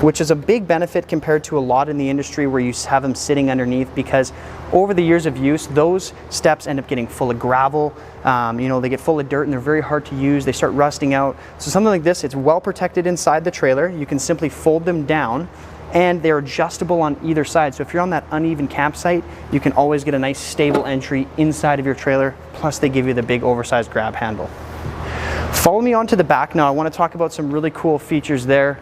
which is a big benefit compared to a lot in the industry where you have them sitting underneath, because over the years of use, those steps end up getting full of gravel, you know, they get full of dirt and they're very hard to use, they start rusting out. So something like this, it's well protected inside the trailer. You can simply fold them down, and they're adjustable on either side. So if you're on that uneven campsite, you can always get a nice stable entry inside of your trailer, plus they give you the big oversized grab handle. Follow me onto the back now. I want to talk about some really cool features there.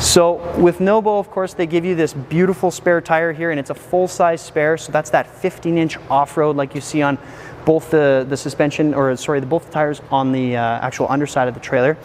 So with No-Bow, of course, they give you this beautiful spare tire here, and it's a full-size spare, so that's that 15-inch off-road like you see on both the suspension, or sorry, both the tires on the actual underside of the trailer.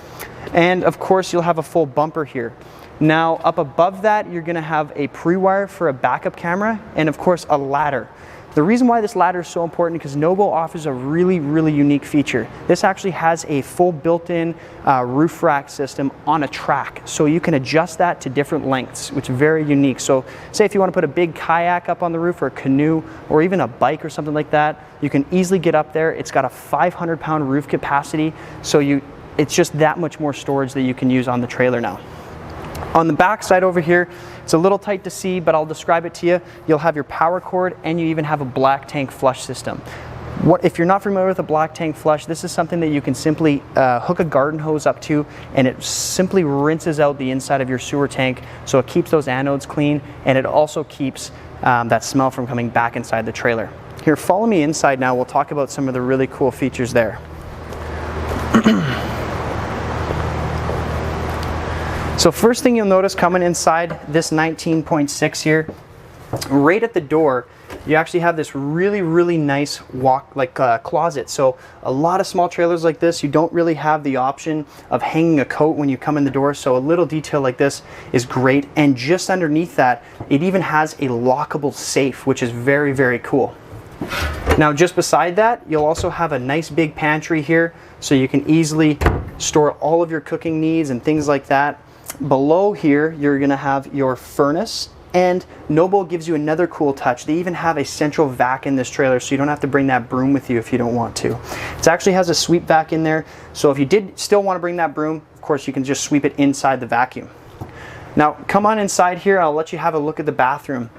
And of course, you'll have a full bumper here. Now, up above that, you're going to have a pre-wire for a backup camera, and of course, a ladder. The reason why this ladder is so important is because No-Bow offers a really, really unique feature. This actually has a full built-in roof rack system on a track, so you can adjust that to different lengths, which is very unique. So say if you want to put a big kayak up on the roof, or a canoe, or even a bike or something like that, you can easily get up there. It's got a 500-pound roof capacity, so it's just that much more storage that you can use on the trailer now. On the back side over here, it's a little tight to see, but I'll describe it to you. You'll have your power cord, and you even have a black tank flush system. If you're not familiar with a black tank flush, this is something that you can simply hook a garden hose up to, and it simply rinses out the inside of your sewer tank, so it keeps those anodes clean, and it also keeps that smell from coming back inside the trailer. Here, follow me inside now. We'll talk about some of the really cool features there. So first thing you'll notice coming inside this 19.6 here, right at the door, you actually have this really nice closet. So a lot of small trailers like this, you don't really have the option of hanging a coat when you come in the door. So a little detail like this is great. And just underneath that, it even has a lockable safe, which is very cool. Now just beside that, you'll also have a nice big pantry here, so you can easily store all of your cooking needs and things like that. Below here, you're gonna have your furnace, and Nobo gives you another cool touch. They even have a central vac in this trailer, so you don't have to bring that broom with you if you don't want to. It actually has a sweep vac in there, so if you did still want to bring that broom, of course you can just sweep it inside the vacuum. Now come on inside here, I'll let you have a look at the bathroom.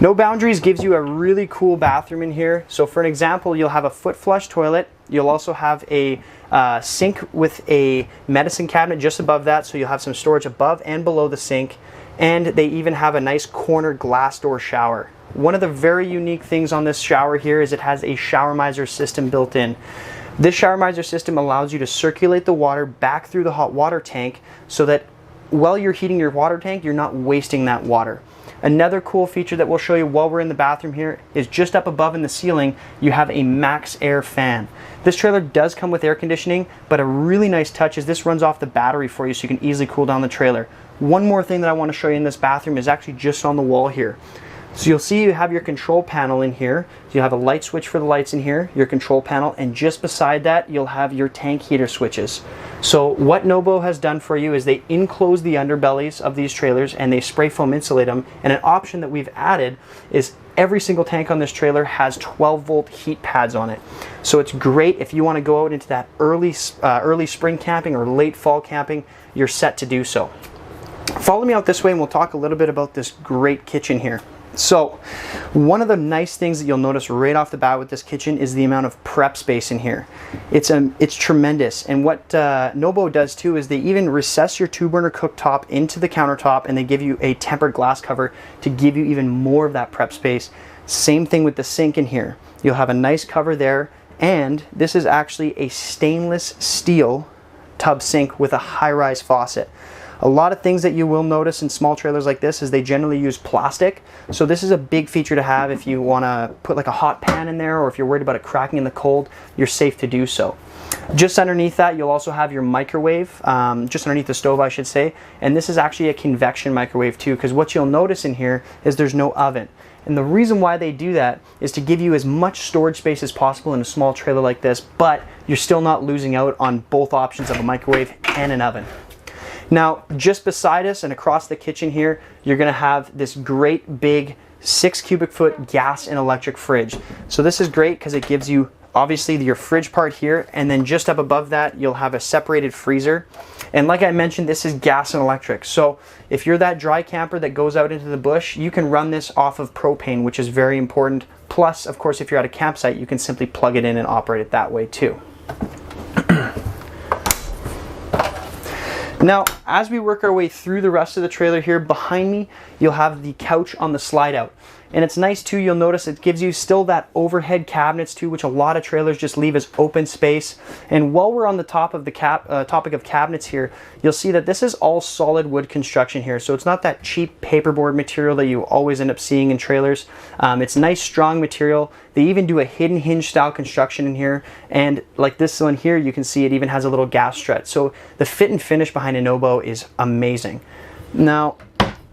No Boundaries gives you a really cool bathroom in here. So for an example, you'll have a foot flush toilet. You'll also have a sink with a medicine cabinet just above that, so you'll have some storage above and below the sink. And they even have a nice corner glass door shower. One of the very unique things on this shower here is it has a shower miser system built in. This shower miser system allows you to circulate the water back through the hot water tank, so that while you're heating your water tank, you're not wasting that water. Another cool feature that we'll show you while we're in the bathroom here is just up above in the ceiling, you have a max air fan. This trailer does come with air conditioning, but a really nice touch is this runs off the battery for you, so you can easily cool down the trailer. One more thing that I want to show you in this bathroom is actually just on the wall here. So you'll see you have your control panel in here. So you have a light switch for the lights in here, your control panel, and just beside that you'll have your tank heater switches. So what Nobo has done for you is they enclose the underbellies of these trailers and they spray foam insulate them. And an option that we've added is every single tank on this trailer has 12-volt heat pads on it. So it's great if you want to go out into that early spring camping or late fall camping, you're set to do so. Follow me out this way and we'll talk a little bit about this great kitchen here. So one of the nice things that you'll notice right off the bat with this kitchen is the amount of prep space in here. It's tremendous. And what Nobo does too is they even recess your 2-burner cooktop into the countertop, and they give you a tempered glass cover to give you even more of that prep space. Same thing with the sink in here. You'll have a nice cover there, and this is actually a stainless steel tub sink with a high-rise faucet. A lot of things that you will notice in small trailers like this is they generally use plastic. So this is a big feature to have if you want to put like a hot pan in there, or if you're worried about it cracking in the cold, you're safe to do so. Just underneath that, you'll also have your microwave, just underneath the stove, I should say. And this is actually a convection microwave too, because what you'll notice in here is there's no oven. And the reason why they do that is to give you as much storage space as possible in a small trailer like this, but you're still not losing out on both options of a microwave and an oven. Now, just beside us and across the kitchen here, you're going to have this great big 6 cubic foot gas and electric fridge. So this is great because it gives you obviously your fridge part here, and then just up above that you'll have a separated freezer. And like I mentioned, this is gas and electric. So if you're that dry camper that goes out into the bush, you can run this off of propane, which is very important. Plus, of course, if you're at a campsite, you can simply plug it in and operate it that way too. Now, as we work our way through the rest of the trailer here, behind me, you'll have the couch on the slide out. And it's nice too, you'll notice it gives you still that overhead cabinets too, which a lot of trailers just leave as open space. And while we're on the top of the topic of cabinets here, you'll see that this is all solid wood construction here. So it's not that cheap paperboard material that you always end up seeing in trailers. It's nice, strong material. They even do a hidden hinge style construction in here. And like this one here, you can see it even has a little gas strut. So the fit and finish behind a Nobo is amazing. Now,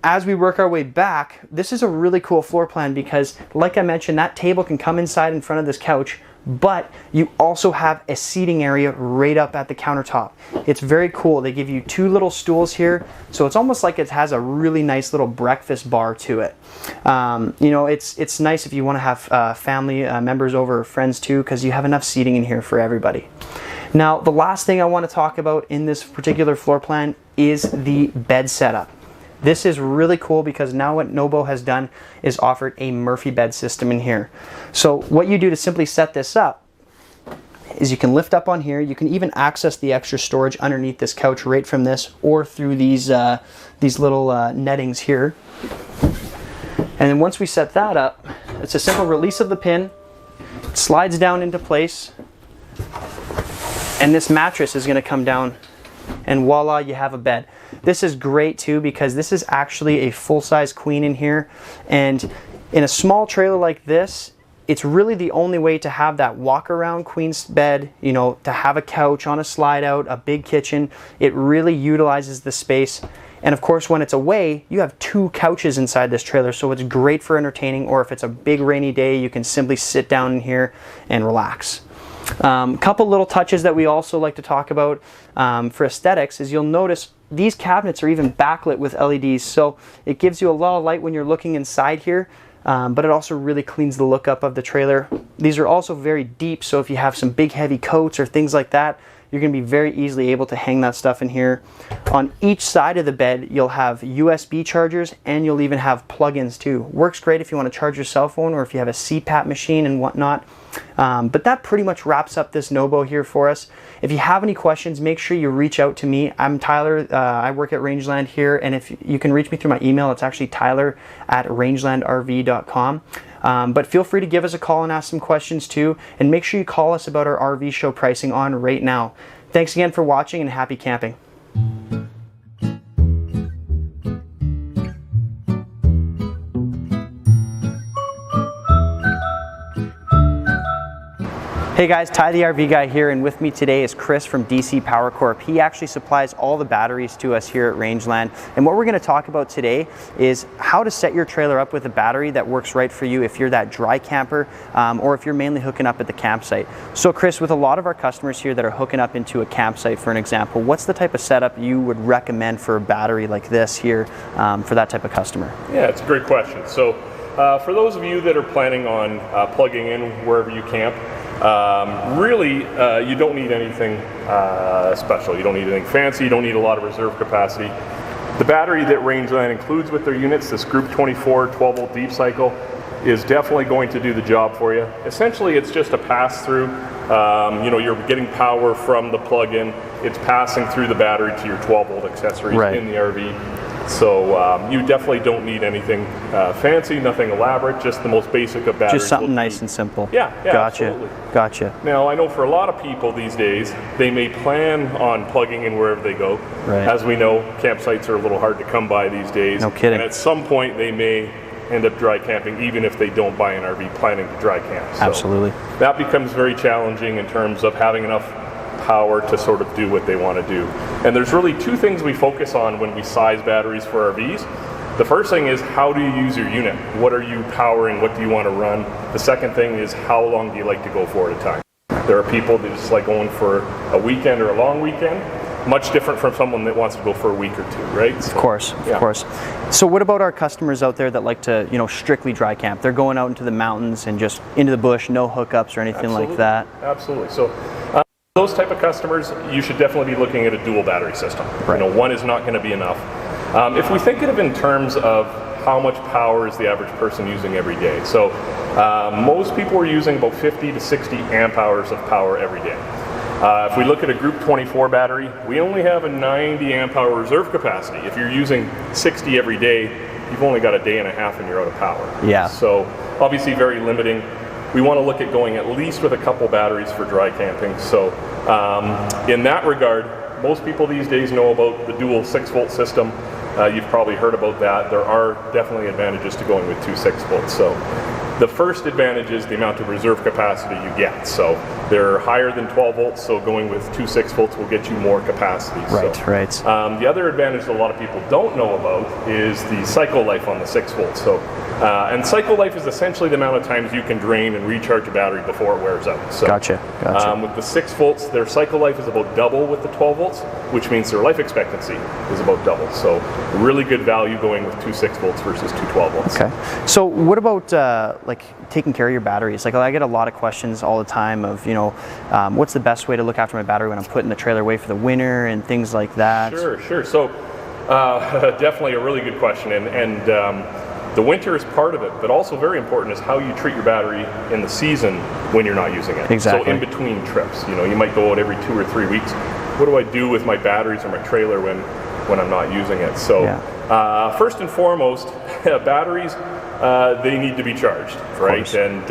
as we work our way back, this is a really cool floor plan because, like I mentioned, that table can come inside in front of this couch, but you also have a seating area right up at the countertop. It's very cool. They give you 2 little stools here, so it's almost like it has a really nice little breakfast bar to it. You know, it's nice if you want to have family members over, or friends too, because you have enough seating in here for everybody. Now, the last thing I want to talk about in this particular floor plan is the bed setup. This is really cool because now what Nobo has done is offered a Murphy bed system in here. So what you do to simply set this up is you can lift up on here. You can even access the extra storage underneath this couch right from this, or through these little nettings here. And then once we set that up, it's a simple release of the pin. It slides down into place, and this mattress is going to come down and voila, you have a bed. This is great too because this is actually a full-size queen in here, and in a small trailer like this, it's really the only way to have that walk-around queen's bed, you know, to have a couch on a slide-out, a big kitchen. It really utilizes the space. And of course, when it's away, you have 2 couches inside this trailer, so it's great for entertaining, or if it's a big rainy day, you can simply sit down in here and relax. Couple little touches that we also like to talk about for aesthetics is you'll notice these cabinets are even backlit with LEDs, so it gives you a lot of light when you're looking inside here, but it also really cleans the look up of the trailer. These are also very deep, so if you have some big heavy coats or things like that, you're going to be very easily able to hang that stuff in here. On each side of the bed, you'll have USB chargers, and you'll even have plug-ins too. Works great if you want to charge your cell phone or if you have a CPAP machine and whatnot. But that pretty much wraps up this NoBo here for us. If you have any questions, make sure you reach out to me. I'm Tyler. I work at Rangeland here, and if you can reach me through my email, it's actually tyler@rangelandrv.com. But feel free to give us a call and ask some questions too, and make sure you call us about our RV show pricing on right now. Thanks again for watching, and happy camping. Hey guys, Ty the RV Guy here, and with me today is Chris from DC Power Corp. He actually supplies all the batteries to us here at Rangeland, and what we're going to talk about today is how to set your trailer up with a battery that works right for you if you're that dry camper, or if you're mainly hooking up at the campsite. So Chris, with a lot of our customers here that are hooking up into a campsite, for an example, what's the type of setup you would recommend for a battery like this here for that type of customer? Yeah, it's a great question. So for those of you that are planning on plugging in wherever you camp, really, you don't need anything special. You don't need anything fancy. You don't need a lot of reserve capacity. The battery that Rangeland includes with their units, this Group 24 12-volt deep cycle, is definitely going to do the job for you. Essentially, it's just a pass-through. You know, you're getting power from the plug-in. It's passing through the battery to your 12-volt accessories in the RV. So you definitely don't need anything fancy, nothing elaborate, just the most basic of batteries. Just something nice and simple. Yeah, gotcha. Absolutely. Gotcha. Now, I know for a lot of people these days, they may plan on plugging in wherever they go. Right. As we know, campsites are a little hard to come by these days. No kidding. And at some point, they may end up dry camping, even if they don't buy an RV planning to dry camp. So absolutely. That becomes very challenging in terms of having enough power to sort of do what they want to do. And there's really 2 things we focus on when we size batteries for RVs. The first thing is, how do you use your unit? What are you powering? What do you want to run? The second thing is, how long do you like to go for at a time? There are people that just like going for a weekend or a long weekend. Much different from someone that wants to go for a week or 2, right? So, of course. So what about our customers out there that like to, you know, strictly dry camp? They're going out into the mountains and just into the bush, no hookups or anything like that. Absolutely. So those type of customers, you should definitely be looking at a dual battery system. Right. You know, one is not going to be enough. If we think of it in terms of how much power is the average person using every day, so most people are using about 50 to 60 amp hours of power every day. If we look at a Group 24 battery, we only have a 90 amp hour reserve capacity. If you're using 60 every day, you've only got a day and a half and you're out of power. Yeah. So obviously very limiting. We want to look at going at least with a couple batteries for dry camping. So in that regard, most people these days know about the dual 6-volt system. You've probably heard about that. There are definitely advantages to going with 2 6-volts. So the first advantage is the amount of reserve capacity you get. So they're higher than 12 volts, so going with 2 6-volts will get you more capacity. Right. The other advantage that a lot of people don't know about is the cycle life on the 6 volts. So, and cycle life is essentially the amount of times you can drain and recharge a battery before it wears out. So, Gotcha. With the 6 volts, their cycle life is about double with the 12 volts, which means their life expectancy is about double. So really good value going with 2 6-volts versus 2 12 volts. Okay. So what about like taking care of your batteries? Like I get a lot of questions all the time of, you know, what's the best way to look after my battery when I'm putting the trailer away for the winter and things like that? Sure. So definitely a really good question. And the winter is part of it, but also very important is how you treat your battery in the season when you're not using it. Exactly. So in between trips, you know, you might go out every 2 or 3 weeks. What do I do with my batteries or my trailer when I'm not using it? So first and foremost, batteries, they need to be charged, right? And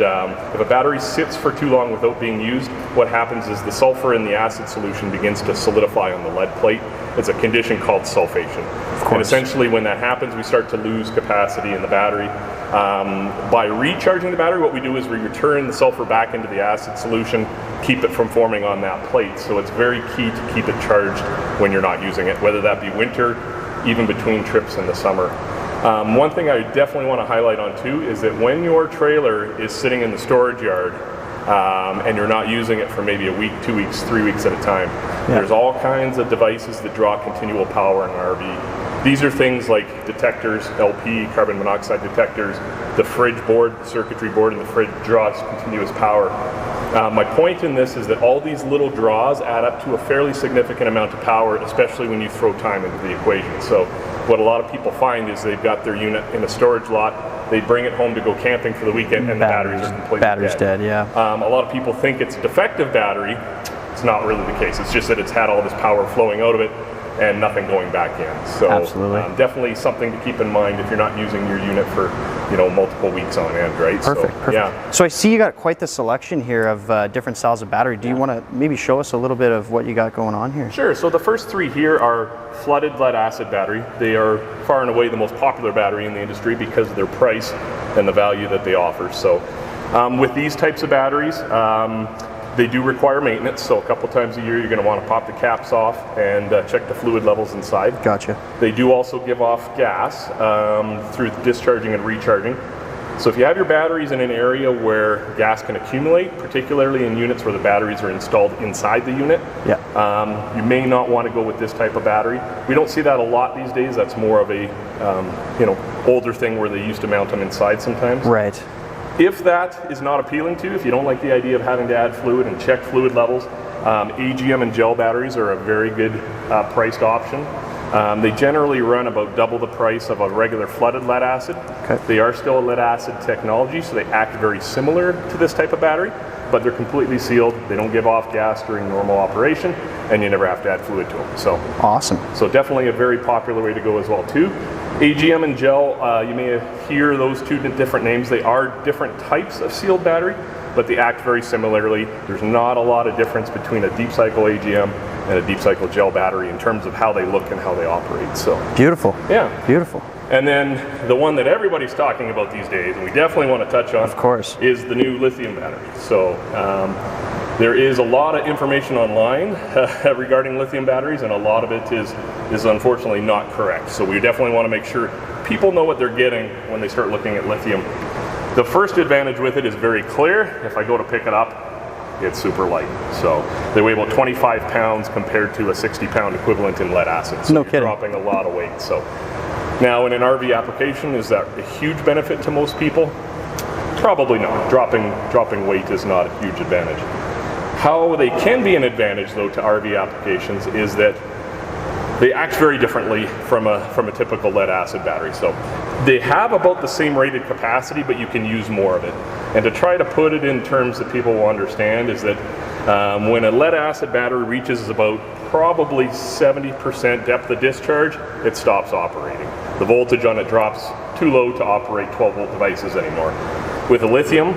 if a battery sits for too long without being used, what happens is the sulfur in the acid solution begins to solidify on the lead plate, It's a condition called sulfation. And essentially when that happens, we start to lose capacity in the battery. By recharging the battery, what we do is we return the sulfur back into the acid solution, keep it from forming on that plate. So it's very key to keep it charged when you're not using it, whether that be winter, even between trips in the summer. One thing I definitely want to highlight on too is that when your trailer is sitting in the storage yard and you're not using it for maybe a week, 2 weeks, 3 weeks at a time, there's all kinds of devices that draw continual power in an RV. These are things like detectors, LP, carbon monoxide detectors, the fridge board, the circuitry board in the fridge draws continuous power. My point in this is that all these little draws add up to a fairly significant amount of power, especially when you throw time into the equation. So what a lot of people find is they've got their unit in a storage lot, they bring it home to go camping for the weekend, and the batteries are completely dead. A lot of people think it's a defective battery. It's not really the case. It's just that it's had all this power flowing out of it and nothing going back in. So definitely something to keep in mind if you're not using your unit for multiple weeks on end, right? Perfect. Yeah. So I see you got quite the selection here of different styles of battery. Do you want to maybe show us a little bit of what you got going on here? Sure. So the first three here are flooded lead acid battery. They are far and away the most popular battery in the industry because of their price and the value that they offer. So with these types of batteries, they do require maintenance, so a couple times a year you're going to want to pop the caps off and check the fluid levels inside. Gotcha. They do also give off gas through discharging and recharging. So if you have your batteries in an area where gas can accumulate, particularly in units where the batteries are installed inside the unit, you may not want to go with this type of battery. We don't see that a lot these days. That's more of a older thing where they used to mount them inside sometimes. Right. If that is not appealing to you, if you don't like the idea of having to add fluid and check fluid levels, AGM and gel batteries are a very good priced option. They generally run about double the price of a regular flooded lead acid. Okay. They are still a lead acid technology, so they act very similar to this type of battery, but they're completely sealed. They don't give off gas during normal operation, and you never have to add fluid to them. So awesome. So definitely a very popular way to go as well too. AGM and gel, you may hear those two different names. They are different types of sealed battery, but they act very similarly. There's not a lot of difference between a deep cycle AGM and a deep cycle gel battery in terms of how they look and how they operate. So beautiful. Yeah. Beautiful. And then the one that everybody's talking about these days, and we definitely want to touch on, of course, is the new lithium battery. So there is a lot of information online regarding lithium batteries, and a lot of it is unfortunately not correct. So we definitely want to make sure people know what they're getting when they start looking at lithium. The first advantage with it is very clear. If I go to pick it up, it's super light. So they weigh about 25 pounds compared to a 60-pound equivalent in lead acid. So no you're kidding. Dropping a lot of weight. So now in an RV application, is that a huge benefit to most people? Probably not. Dropping weight is not a huge advantage. How they can be an advantage though to RV applications is that they act very differently from a typical lead acid battery. So they have about the same rated capacity, but you can use more of it. And to try to put it in terms that people will understand is that when a lead acid battery reaches about probably 70% depth of discharge, it stops operating. The voltage on it drops too low to operate 12-volt devices anymore. With a lithium,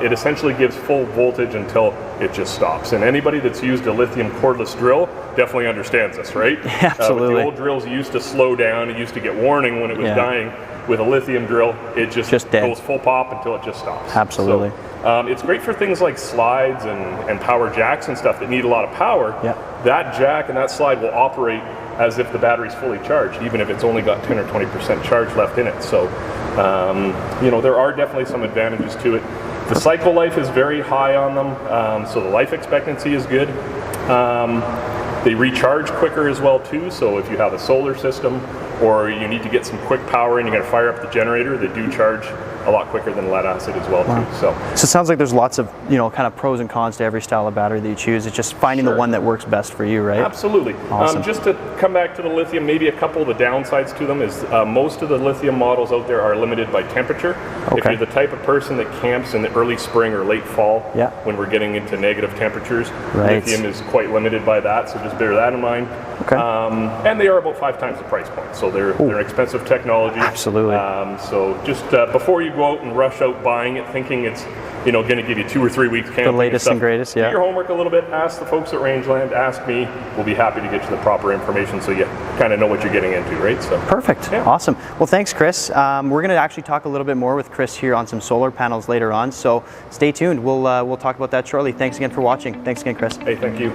it essentially gives full voltage until it just stops. And anybody that's used a lithium cordless drill definitely understands this, right? Absolutely. With the old drills used to slow down, it used to get warning when it was dying. With a lithium drill, it just goes full pop until it just stops. Absolutely. So, it's great for things like slides and power jacks and stuff that need a lot of power. That jack and that slide will operate as if the battery's fully charged, even if it's only got 10 or 20% charge left in it. So, there are definitely some advantages to it. The cycle life is very high on them, so the life expectancy is good. They recharge quicker as well too, so if you have a solar system or you need to get some quick power and you're going to fire up the generator, they do charge a lot quicker than lead acid as well too. So it sounds like there's lots of kind of pros and cons to every style of battery that you choose. It's just finding the one that works best for you, right? Absolutely. Awesome. Just to come back to the lithium, maybe a couple of the downsides to them is most of the lithium models out there are limited by temperature. If you're the type of person that camps in the early spring or late fall, when we're getting into negative temperatures, lithium is quite limited by that, so just bear that in mind. Okay. And they are about 5 times the price point, so they're an expensive technology. Absolutely. So just before you go out and rush out buying it, thinking it's going to give you 2 or 3 weeks camping, the latest and greatest, yeah. Do your homework a little bit. Ask the folks at Rangeland. Ask me. We'll be happy to get you the proper information so you kind of know what you're getting into, right? So perfect. Yeah. Awesome. Well, thanks, Chris. We're going to actually talk a little bit more with Chris here on some solar panels later on. So stay tuned. We'll talk about that shortly. Thanks again for watching. Thanks again, Chris. Hey, thank you.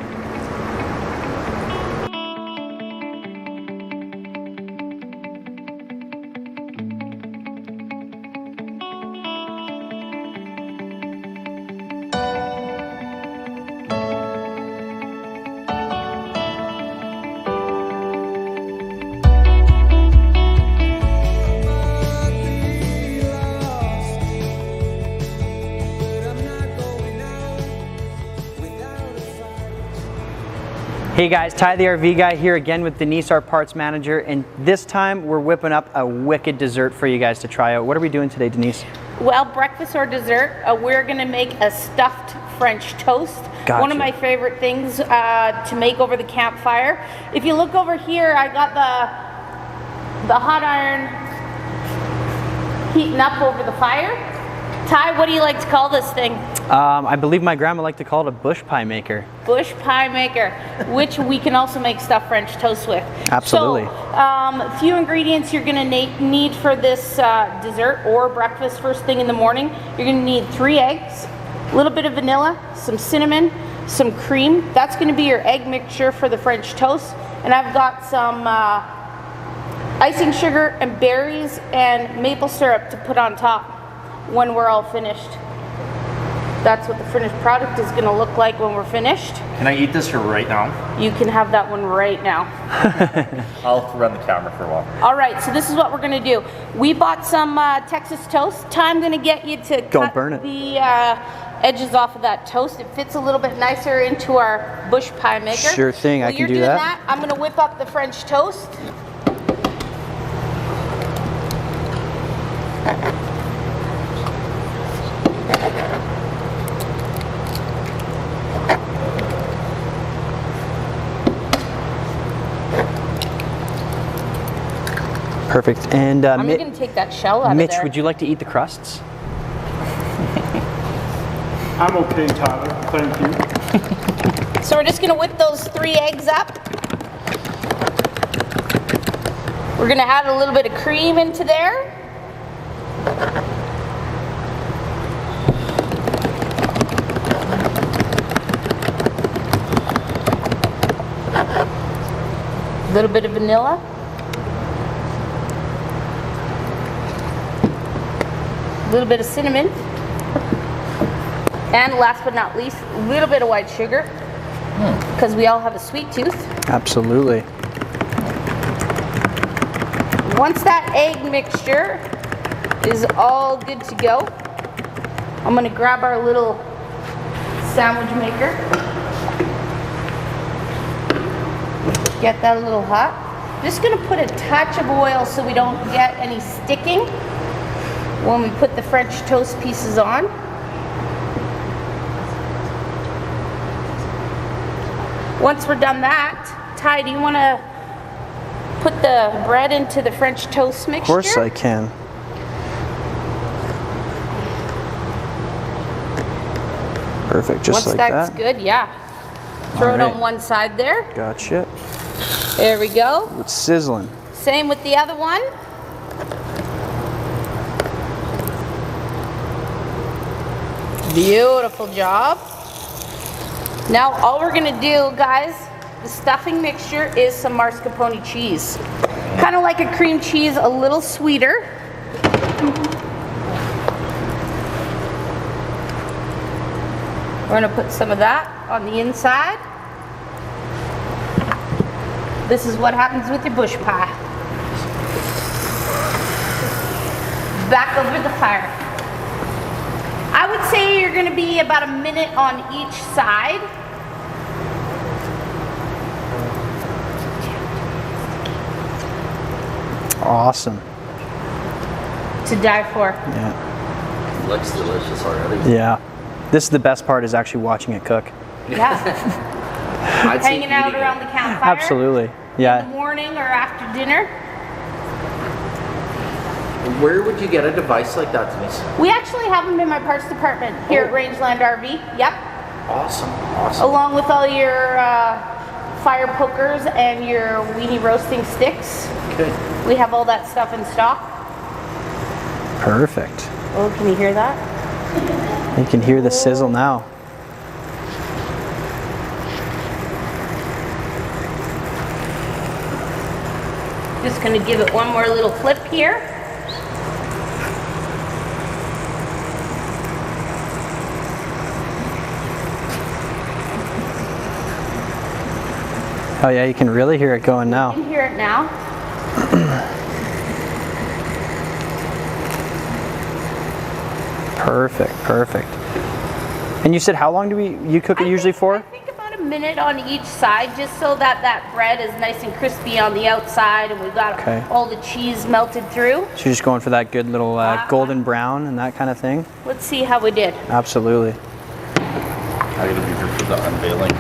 Hey guys, Ty the RV guy here again with Denise, our parts manager, and this time we're whipping up a wicked dessert for you guys to try out. What are we doing today, Denise? Well, breakfast or dessert, we're gonna make a stuffed French toast. Gotcha. One of my favorite things to make over the campfire. If you look over here, I got the hot iron heating up over the fire. Ty, what do you like to call this thing? I believe my grandma liked to call it a bush pie maker. Bush pie maker, which we can also make stuffed French toast with. Absolutely. So, a few ingredients you're gonna need for this dessert or breakfast first thing in the morning. You're gonna need 3 eggs, a little bit of vanilla, some cinnamon, some cream. That's gonna be your egg mixture for the French toast. And I've got some icing sugar and berries and maple syrup to put on top when we're all finished. That's what the finished product is gonna look like when we're finished. Can I eat this right now? You can have that one right now. I'll run the camera for a while. All right, so this is what we're gonna do. We bought some Texas toast. Ty, I'm gonna get you to Don't cut burn it. the edges off of that toast. It fits a little bit nicer into our bush pie maker. Sure thing, I While can you're do doing that. I'm gonna whip up the French toast. Perfect. And I'm gonna take that shell out Mitch, of there. would you like to eat the crusts? I'm okay, Tyler. Thank you. So we're just gonna whip those 3 eggs up. We're gonna add a little bit of cream into there. A little bit of vanilla. A little bit of cinnamon. And last but not least, a little bit of white sugar, because we all have a sweet tooth. Absolutely. Once that egg mixture is all good to go, I'm gonna grab our little sandwich maker. Get that a little hot. Just gonna put a touch of oil so we don't get any sticking when we put the French toast pieces on. Once we're done that, Ty, do you want to put the bread into the French toast mixture? Of course I can. Perfect, just Once like that's that. good, yeah. Throw it Alright. on one side there. Gotcha. There we go. It's sizzling. Same with the other one. Beautiful job. Now all we're gonna do, guys, the stuffing mixture is some mascarpone cheese. Kind of like a cream cheese, a little sweeter. We're gonna put some of that on the inside. This is what happens with your bush pie. Back over the fire. I would say you're gonna be about a minute on each side. Awesome. To die for. Yeah. Looks delicious already. Yeah. This is the best part, is actually watching it cook. Yeah. I'd say hanging out eating around it. the campfire. Absolutely. In the Yeah. morning or after dinner. Where would you get a device like that, Denise? We actually have them in my parts department here at Rangeland RV. Yep. Awesome, awesome. Along with all your fire pokers and your weenie roasting sticks. Okay. We have all that stuff in stock. Perfect. Oh, can you hear that? You can hear the sizzle now. Just gonna give it one more little flip here. Oh yeah, you can really hear it going You now. can hear it now. Perfect, perfect. And you said how long do you cook it usually for? I think about a minute on each side, just so that that bread is nice and crispy on the outside, and we've got Okay. all the cheese melted through. So you're just going for that good little golden brown and that kind of thing? Let's see how we did. Absolutely. I gotta be here for the unveiling.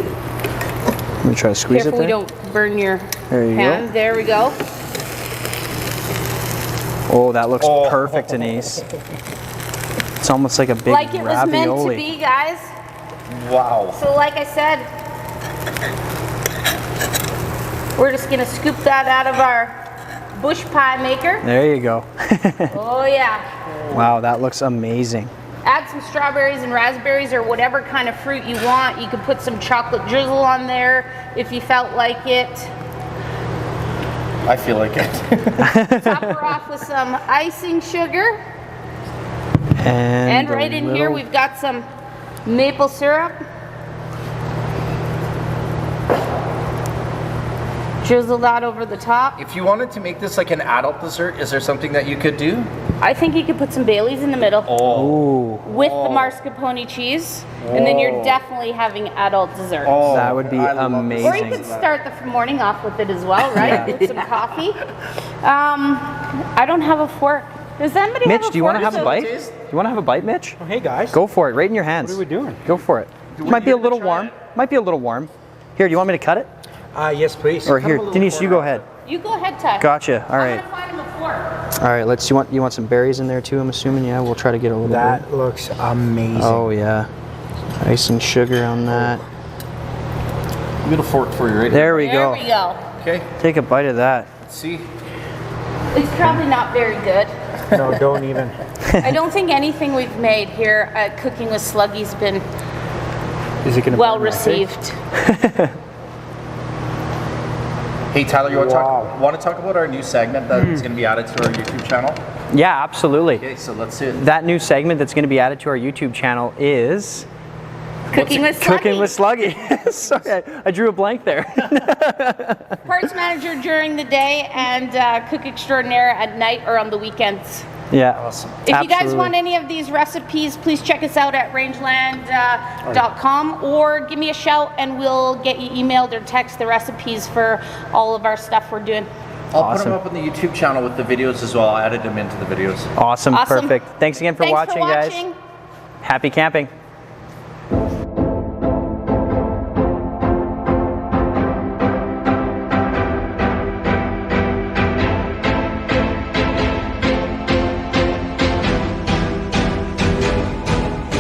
Let me try to squeeze Careful it we there. don't burn your There you hand. go. There we go. Oh, that looks perfect, Denise. It's almost like a big Like it was meant to ravioli. be, guys. Wow. So like I said, we're just gonna scoop that out of our bush pie maker. There you go. Oh yeah. Wow, that looks amazing. Add some strawberries and raspberries or whatever kind of fruit you want. You could put some chocolate drizzle on there if you felt like it. I feel like it. Top her off with some icing sugar. And a right in here little- we've got some maple syrup. Drizzle that over the top. If you wanted to make this like an adult dessert, is there something that you could do? I think you could put some Baileys in the middle Ooh, with the mascarpone cheese, and then you're definitely having adult dessert. that would be I love this. amazing. Or you could start the morning off with it as well, right? With some coffee. I don't have a fork. Does anybody have Mitch, a do you want to fork? have a bite? Do you want to have a bite, Mitch? Oh, hey guys. Go for it, right in your hands. What are we doing? Go for it. Might be a little warm. Might be a little warm. Here, do you want me to cut it? Yes, please. Or Cut here, them a little Denise, you go ahead. You go ahead, Ty. Gotcha. All right. I'm gonna find him a fork. All right. Let's. You want some berries in there too? I'm assuming. Yeah. We'll try to get a little bit. That looks amazing. Oh yeah. Icing sugar on that. We got a fork for you right There we There go. we go. Okay, Take a bite of that. let's see. It's probably not very good. No, don't even. I don't think anything we've made here at Cooking with Sluggy's been Is it gonna well burn my face? received. Hey Tyler, you Wow. want to talk about our new segment that is going to be added to our YouTube channel? Yeah, absolutely. Okay, so let's see it. That new segment that's going to be added to our YouTube channel is Cooking with Sluggy. Cooking with Sluggy. Sorry, I drew a blank there. Parts manager during the day and cook extraordinaire at night or on the weekends. Yeah. Awesome. If you guys Absolutely. want any of these recipes, please check us out at rangeland.com or give me a shout and we'll get you emailed or text the recipes for all of our stuff we're doing. I'll put Awesome. them up on the YouTube channel with the videos as well. I added them into the videos. Awesome. Awesome. Perfect. Thanks again for Thanks watching, for watching. guys. Happy camping.